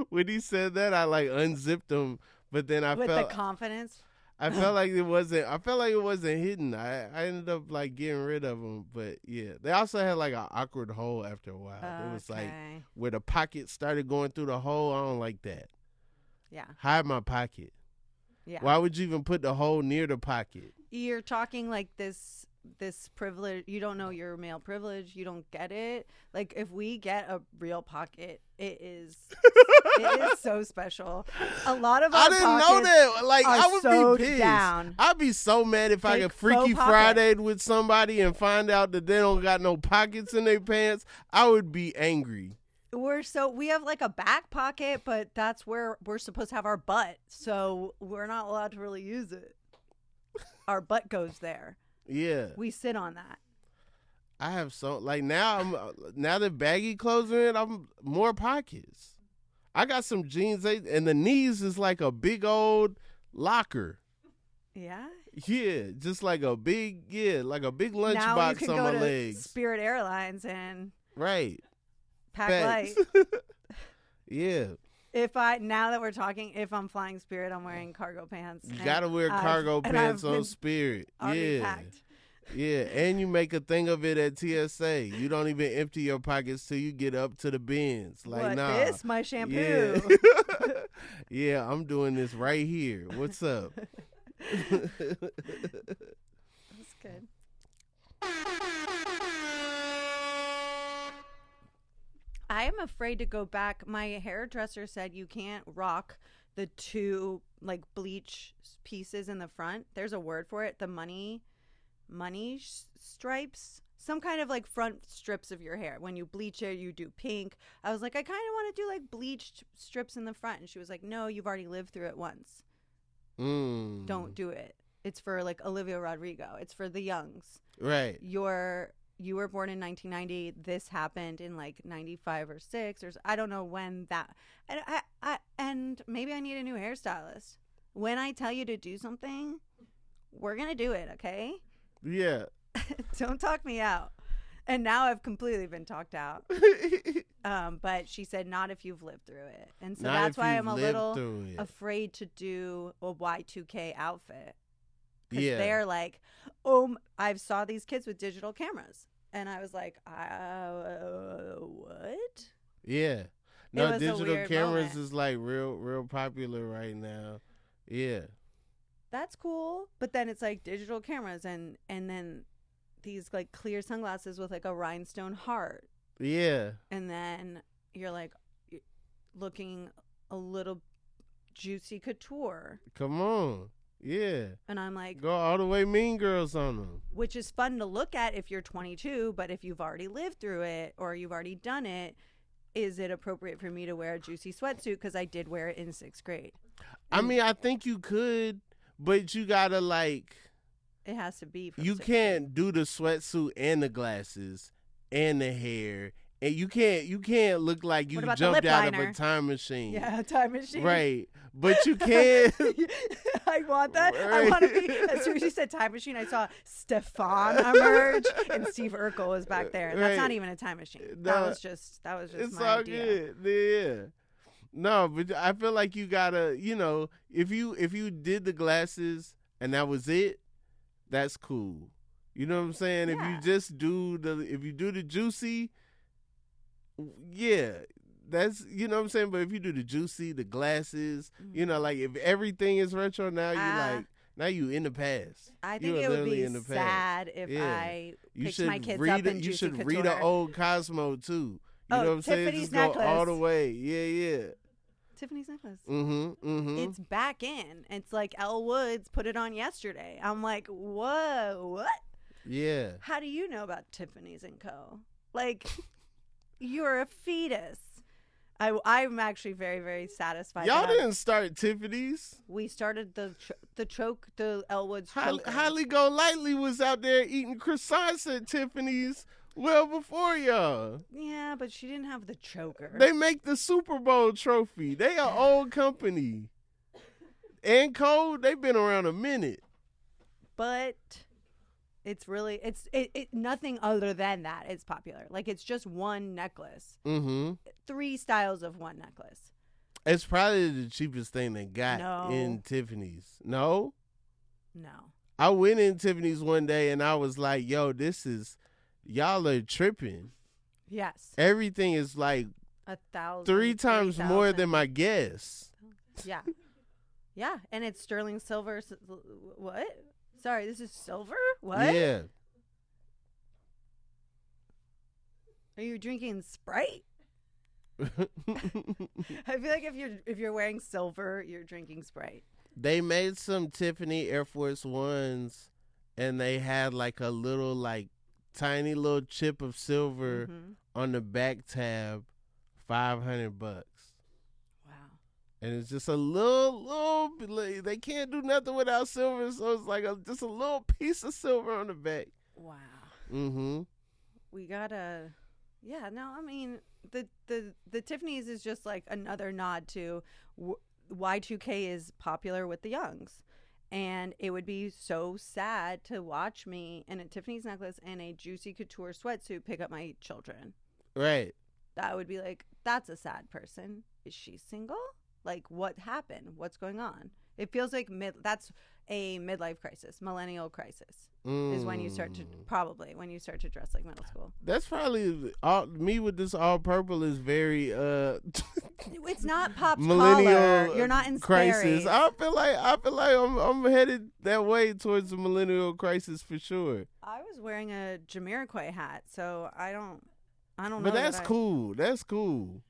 When he said that, I like unzipped them, but then I with felt the confidence. I felt like it wasn't. I felt like it wasn't hidden. I ended up like getting rid of them, but yeah, they also had like an awkward hole after a while. It was like where the pocket started going through the hole. I don't like that. Yeah, hide my pocket. Yeah. Why would you even put the hole near the pocket? You're talking like this privilege. You don't know your male privilege. You don't get it. Like if we get a real pocket, it is so special. A lot of our I didn't know that. Like I would be pissed. Down. I'd be so mad if I could Freaky Friday with somebody and find out that they don't got no pockets in their pants. I would be angry. We have like a back pocket, but that's where we're supposed to have our butt. So we're not allowed to really use it. Our butt goes there. Yeah. We sit on that. I have now that baggy clothes are in, I'm more pockets. I got some jeans and the knees is like a big old locker. Yeah. Yeah, just like a big lunchbox on my legs. Spirit Airlines and right. Pack light. Yeah. If I'm flying Spirit, I'm wearing cargo pants. You gotta wear cargo pants on Spirit. Yeah. Packed. Yeah, and you make a thing of it at TSA. You don't even empty your pockets till you get up to the bins. Like, what, nah. this? My shampoo. Yeah. Yeah, I'm doing this right here. What's up? That's good. I am afraid to go back. My hairdresser said you can't rock the two like bleach pieces in the front. There's a word for it. The money stripes, some kind of like front strips of your hair. When you bleach it, you do pink. I was like, I kind of want to do like bleached strips in the front, and she was like, no, you've already lived through it once. Don't do it. It's for like Olivia Rodrigo. It's for the youngs. Right. You were born in 1990. This happened in like 95 or 6 or I don't know when that. And maybe I need a new hairstylist. When I tell you to do something, we're gonna do it, okay? Yeah. Don't talk me out. And now I've completely been talked out. But she said not if you've lived through it. And so that's why I'm a little afraid to do a Y2K outfit. Because they're like, oh, I saw these kids with digital cameras. And I was like, what? Yeah. No, digital cameras is like real popular right now. Yeah. That's cool. But then it's like digital cameras and then these like clear sunglasses with like a rhinestone heart. Yeah. And then you're like looking a little juicy couture. Come on. Yeah. And I'm like, go all the way Mean Girls on them. Which is fun to look at if you're 22, but if you've already lived through it or you've already done it, is it appropriate for me to wear a juicy sweatsuit? Because I did wear it in 6th grade. I mean, I think you could, but you gotta like. It has to be. You can't do the sweatsuit and the glasses and the hair. And you can't look like you jumped out of a time machine. Yeah, a time machine. Right. But you can. I want that. Right. I want to be. As soon as you said time machine, I saw Stefan emerge and Steve Urkel was back there. And that's not even a time machine. No, that was just it's my all idea. Good. Yeah. No, but I feel like you gotta, if you did the glasses and that was it, that's cool. You know what I'm saying? Yeah. If you just do the juicy, yeah, that's, you know what I'm saying? But if you do the juicy, the glasses, like if everything is retro now, now you in the past. I think it would be sad if I picked my kids up in juicy couture. You should read an old Cosmo too. You know what I'm saying? Tiffany's just necklace. Go all the way. Yeah. Tiffany's necklace. Mm-hmm. It's back in. It's like Elle Woods put it on yesterday. I'm like, whoa, what? Yeah. How do you know about Tiffany's & Co? Like, you're a fetus. I'm actually very, very satisfied. Y'all that didn't start Tiffany's. we started the Elwood's Holly, choker. Holly Golightly was out there eating croissants at Tiffany's well before y'all. Yeah, but she didn't have the choker. They make the Super Bowl trophy. They are old company. And Code, they've been around a minute. But it's really nothing other than that. It's popular. Like it's just one necklace. Mm-hmm. 3 styles of one necklace. It's probably the cheapest thing they got No. in Tiffany's. No? No. I went in Tiffany's one day and I was like, yo, y'all are tripping. Yes. Everything is like 1,000. 3 times 3,000. more than my guess. Yeah. Yeah, and it's sterling silver. What? Sorry, this is silver? What? Yeah. Are you drinking Sprite? I feel like if you're wearing silver, you're drinking Sprite. They made some Tiffany Air Force Ones and they had like a little like tiny little chip of silver on the back tab, $500. Wow. And it's just a little they can't do nothing without silver, so it's like just a little piece of silver on the back. Wow. Mm-hmm. We gotta, yeah. No, I mean the Tiffany's is just like another nod to Y2K is popular with the youngs, and it would be so sad to watch me in a Tiffany's necklace and a Juicy Couture sweatsuit pick up my children. Right. That would be like, that's a sad person. Is she single? Like, what happened? What's going on? It feels like that's a midlife crisis, millennial crisis. Is when you start to dress like middle school. That's probably me with this all purple is very It's not popped millennial collar. You're not in crisis. Sperry's. I feel like I'm headed that way towards the millennial crisis for sure. I was wearing a Jamiroquai hat, so I don't know. But that's cool. That's cool.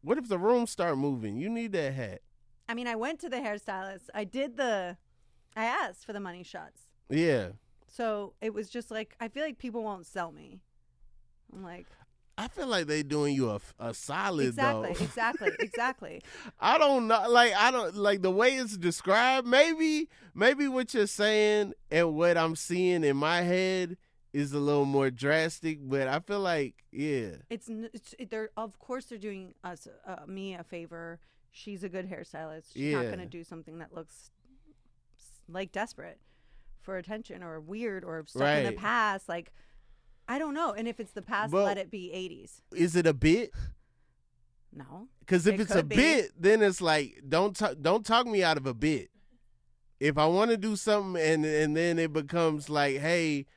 What if the rooms start moving? You need that hat. I mean, I went to the hairstylist. I asked for the money shots. Yeah. So it was just like, I feel like people won't sell me. I'm like, I feel like they doing you a solid though. Exactly. I don't know. I don't like the way it's described. Maybe what you're saying and what I'm seeing in my head is a little more drastic, but I feel like, yeah. They're of course they're doing me a favor. She's a good hairstylist. She's not going to do something that looks like desperate for attention or weird or stuck in the past. Like, I don't know. And if it's the past, let it be 80s. Is it a bit? No. Because if it's a bit, then it's like, don't talk me out of a bit. If I want to do something and then it becomes like, hey,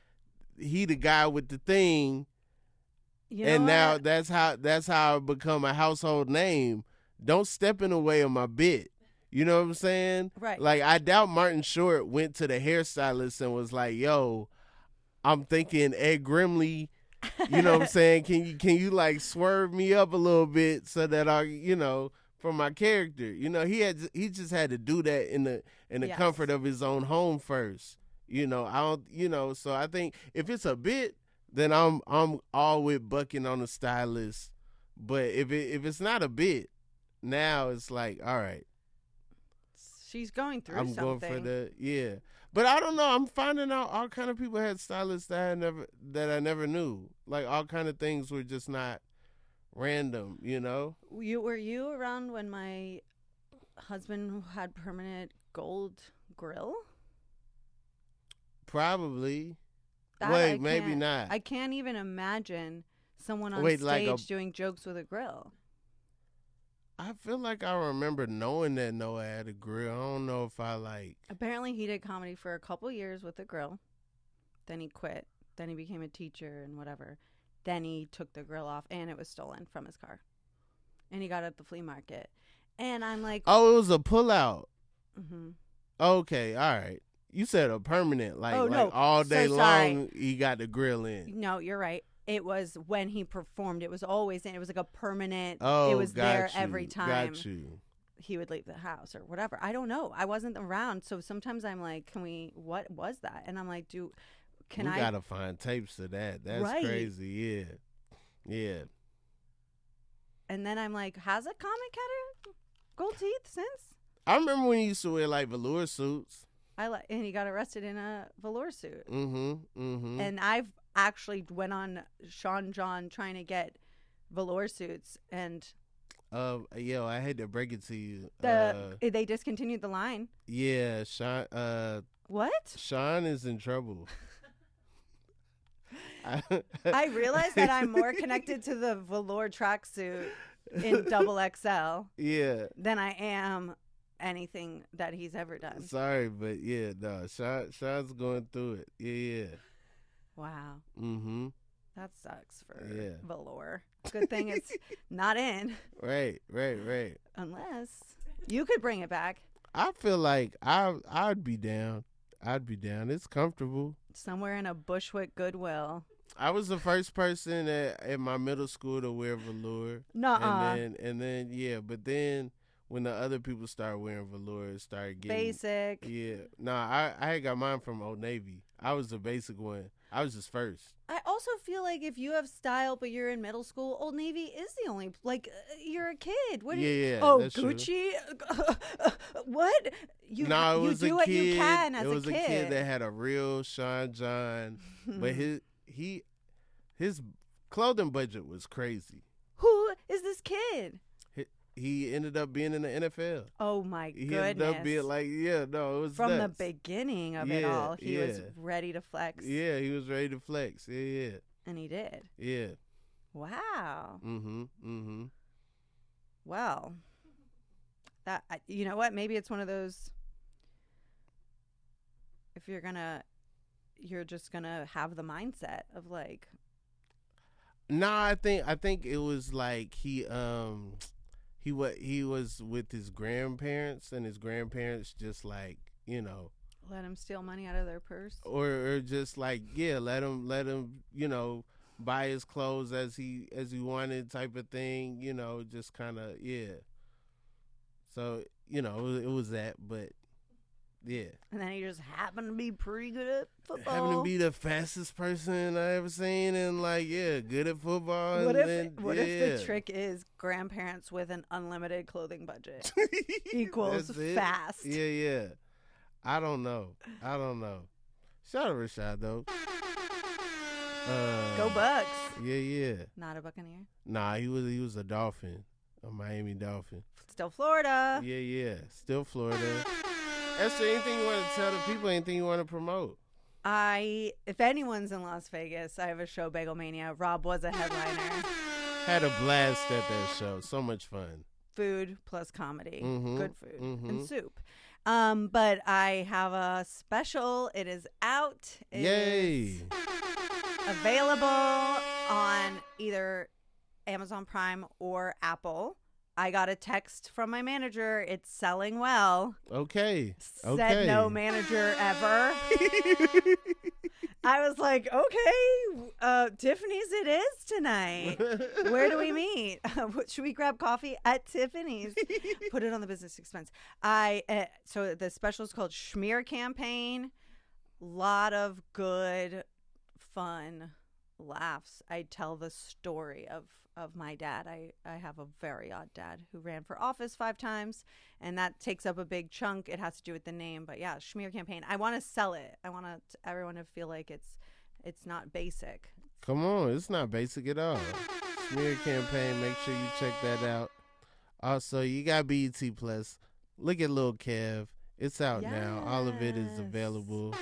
he the guy with the thing, now that's how I become a household name. Don't step in the way of my bit. You know what I'm saying? Right. Like, I doubt Martin Short went to the hairstylist and was like, yo, I'm thinking Ed Grimley, you know what I'm saying? Can you like swerve me up a little bit so that for my character. He just had to do that in the comfort of his own home first. So I think if it's a bit, then I'm all with bucking on the stylist. But if it's not a bit, now it's like, all right. She's going through I'm something. going for But I don't know. I'm finding out all kind of people had stylists that I never knew. Like all kind of things were just not random, Were you around when my husband had permanent gold grill? Probably. Wait, maybe not. I can't even imagine someone on stage like doing jokes with a grill. I feel like I remember knowing that Noah had a grill. I don't know if I like. Apparently, he did comedy for a couple years with a grill. Then he quit. Then he became a teacher and whatever. Then he took the grill off, and it was stolen from his car. And he got it at the flea market. And I'm like, oh, it was a pullout. Mm-hmm. Okay, all right. You said a permanent, no. all day So long. He got the grill in. No, you're right. It was when he performed. It was always in. It was like a permanent. Oh, it was there every time. Got you. He would leave the house or whatever. I don't know. I wasn't around, so sometimes I'm like, what was that? And I'm like, we gotta find tapes of that. That's crazy. Yeah. And then I'm like, has a comic had gold teeth since? I remember when he used to wear like velour suits. And he got arrested in a velour suit. Mm-hmm. And I've actually went on Sean John trying to get velour suits, and I had to break it to you. they discontinued the line. Yeah, Sean. What? Sean is in trouble. I realize that I'm more connected to the velour tracksuit in double XL Yeah. than I am anything that he's ever done. Sorry, but yeah, no. Sean's going through it. Yeah. Wow. Mm-hmm. That sucks for Yeah. velour. Good thing it's not in. Right. Unless you could bring it back. I feel like I'd be down. It's comfortable. Somewhere in a Bushwick Goodwill. I was the first person at my middle school to wear velour. Nuh-uh. And then yeah, but then when the other people started wearing velour, it started getting Basic. Yeah. Nah, I had got mine from Old Navy. I was the basic one. I was just first. I also feel like if you have style but you're in middle school, Old Navy is the only, you're a kid. What? Yeah, oh, that's Gucci? What? You was do a what kid. you can as it was a kid. A kid that had a real Sean John, but his clothing budget was crazy. Who is this kid? He ended up being in the NFL. Oh my He goodness! ended up being it was from nuts. the beginning of it all. He was ready to flex. Yeah, he was ready to flex. Yeah. And he did. Yeah. Wow. Mm-hmm. Well, that you know what? Maybe it's one of those. If you're just gonna have the mindset of like. Nah, I think it was like he was with his grandparents, and his grandparents just like, let him steal money out of their purse, or just like, let him buy his clothes as he wanted, type of thing, just kind of, so it was that, but yeah, and then he just happened to be pretty good at football. Happened to be the fastest person I ever seen, and good at football. What if the trick is grandparents with an unlimited clothing budget equals fast? Yeah. I don't know. Shout out Rashad though. Go Bucks. Yeah. Not a Buccaneer. Nah, he was a Dolphin, a Miami Dolphin. Still Florida. Yeah. Still Florida. Esther, anything you want to tell the people? Anything you want to promote? If anyone's in Las Vegas, I have a show, Bagel Mania. Rob was a headliner. Had a blast at that show. So much fun. Food plus comedy. Mm-hmm. Good food and soup. But I have a special. It is out. Yay. Available on either Amazon Prime or Apple. I got a text from my manager. It's selling well. Okay. Said no manager ever. I was like, okay, Tiffany's it is tonight. Where do we meet? Should we grab coffee at Tiffany's? Put it on the business expense. So the special is called Schmear Campaign. Lot of good, fun laughs. I tell the story of my dad. I have a very odd dad who ran for office 5 times, and that takes up a big chunk. It has to do with the name, but yeah, Schmear Campaign. I want to sell it. I want everyone to feel like it's not basic. Come on, it's not basic at all. Schmear Campaign. Make sure you check that out. Also, you got BET Plus. Look at Lil Kev. It's out now. All of it is available.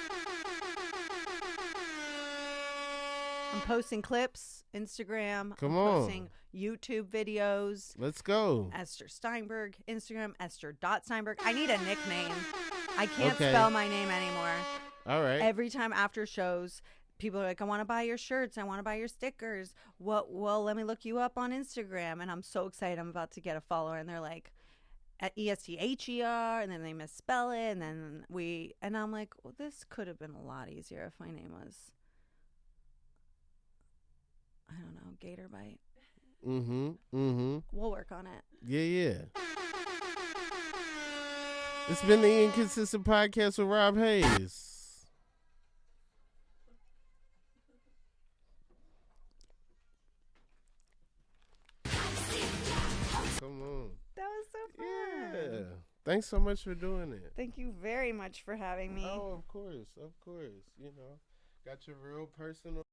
I'm posting clips, Instagram. Come I'm on. posting YouTube videos. Let's go. Ester Steinberg, Instagram, Ester.Steinberg. I need a nickname. I can't Okay. spell my name anymore. All right. Every time after shows, people are like, I want to buy your shirts. I want to buy your stickers. Well, let me look you up on Instagram. And I'm so excited. I'm about to get a follower. And they're like, at ESTHER, and then they misspell it. And I'm like, well, this could have been a lot easier if my name was, I don't know, Gator Bite. We'll work on it. Yeah. It's been the Inconsistent Podcast with Rob Haze. Thanks so much for doing it. Thank you very much for having me. Oh, of course. You know, got your real personal.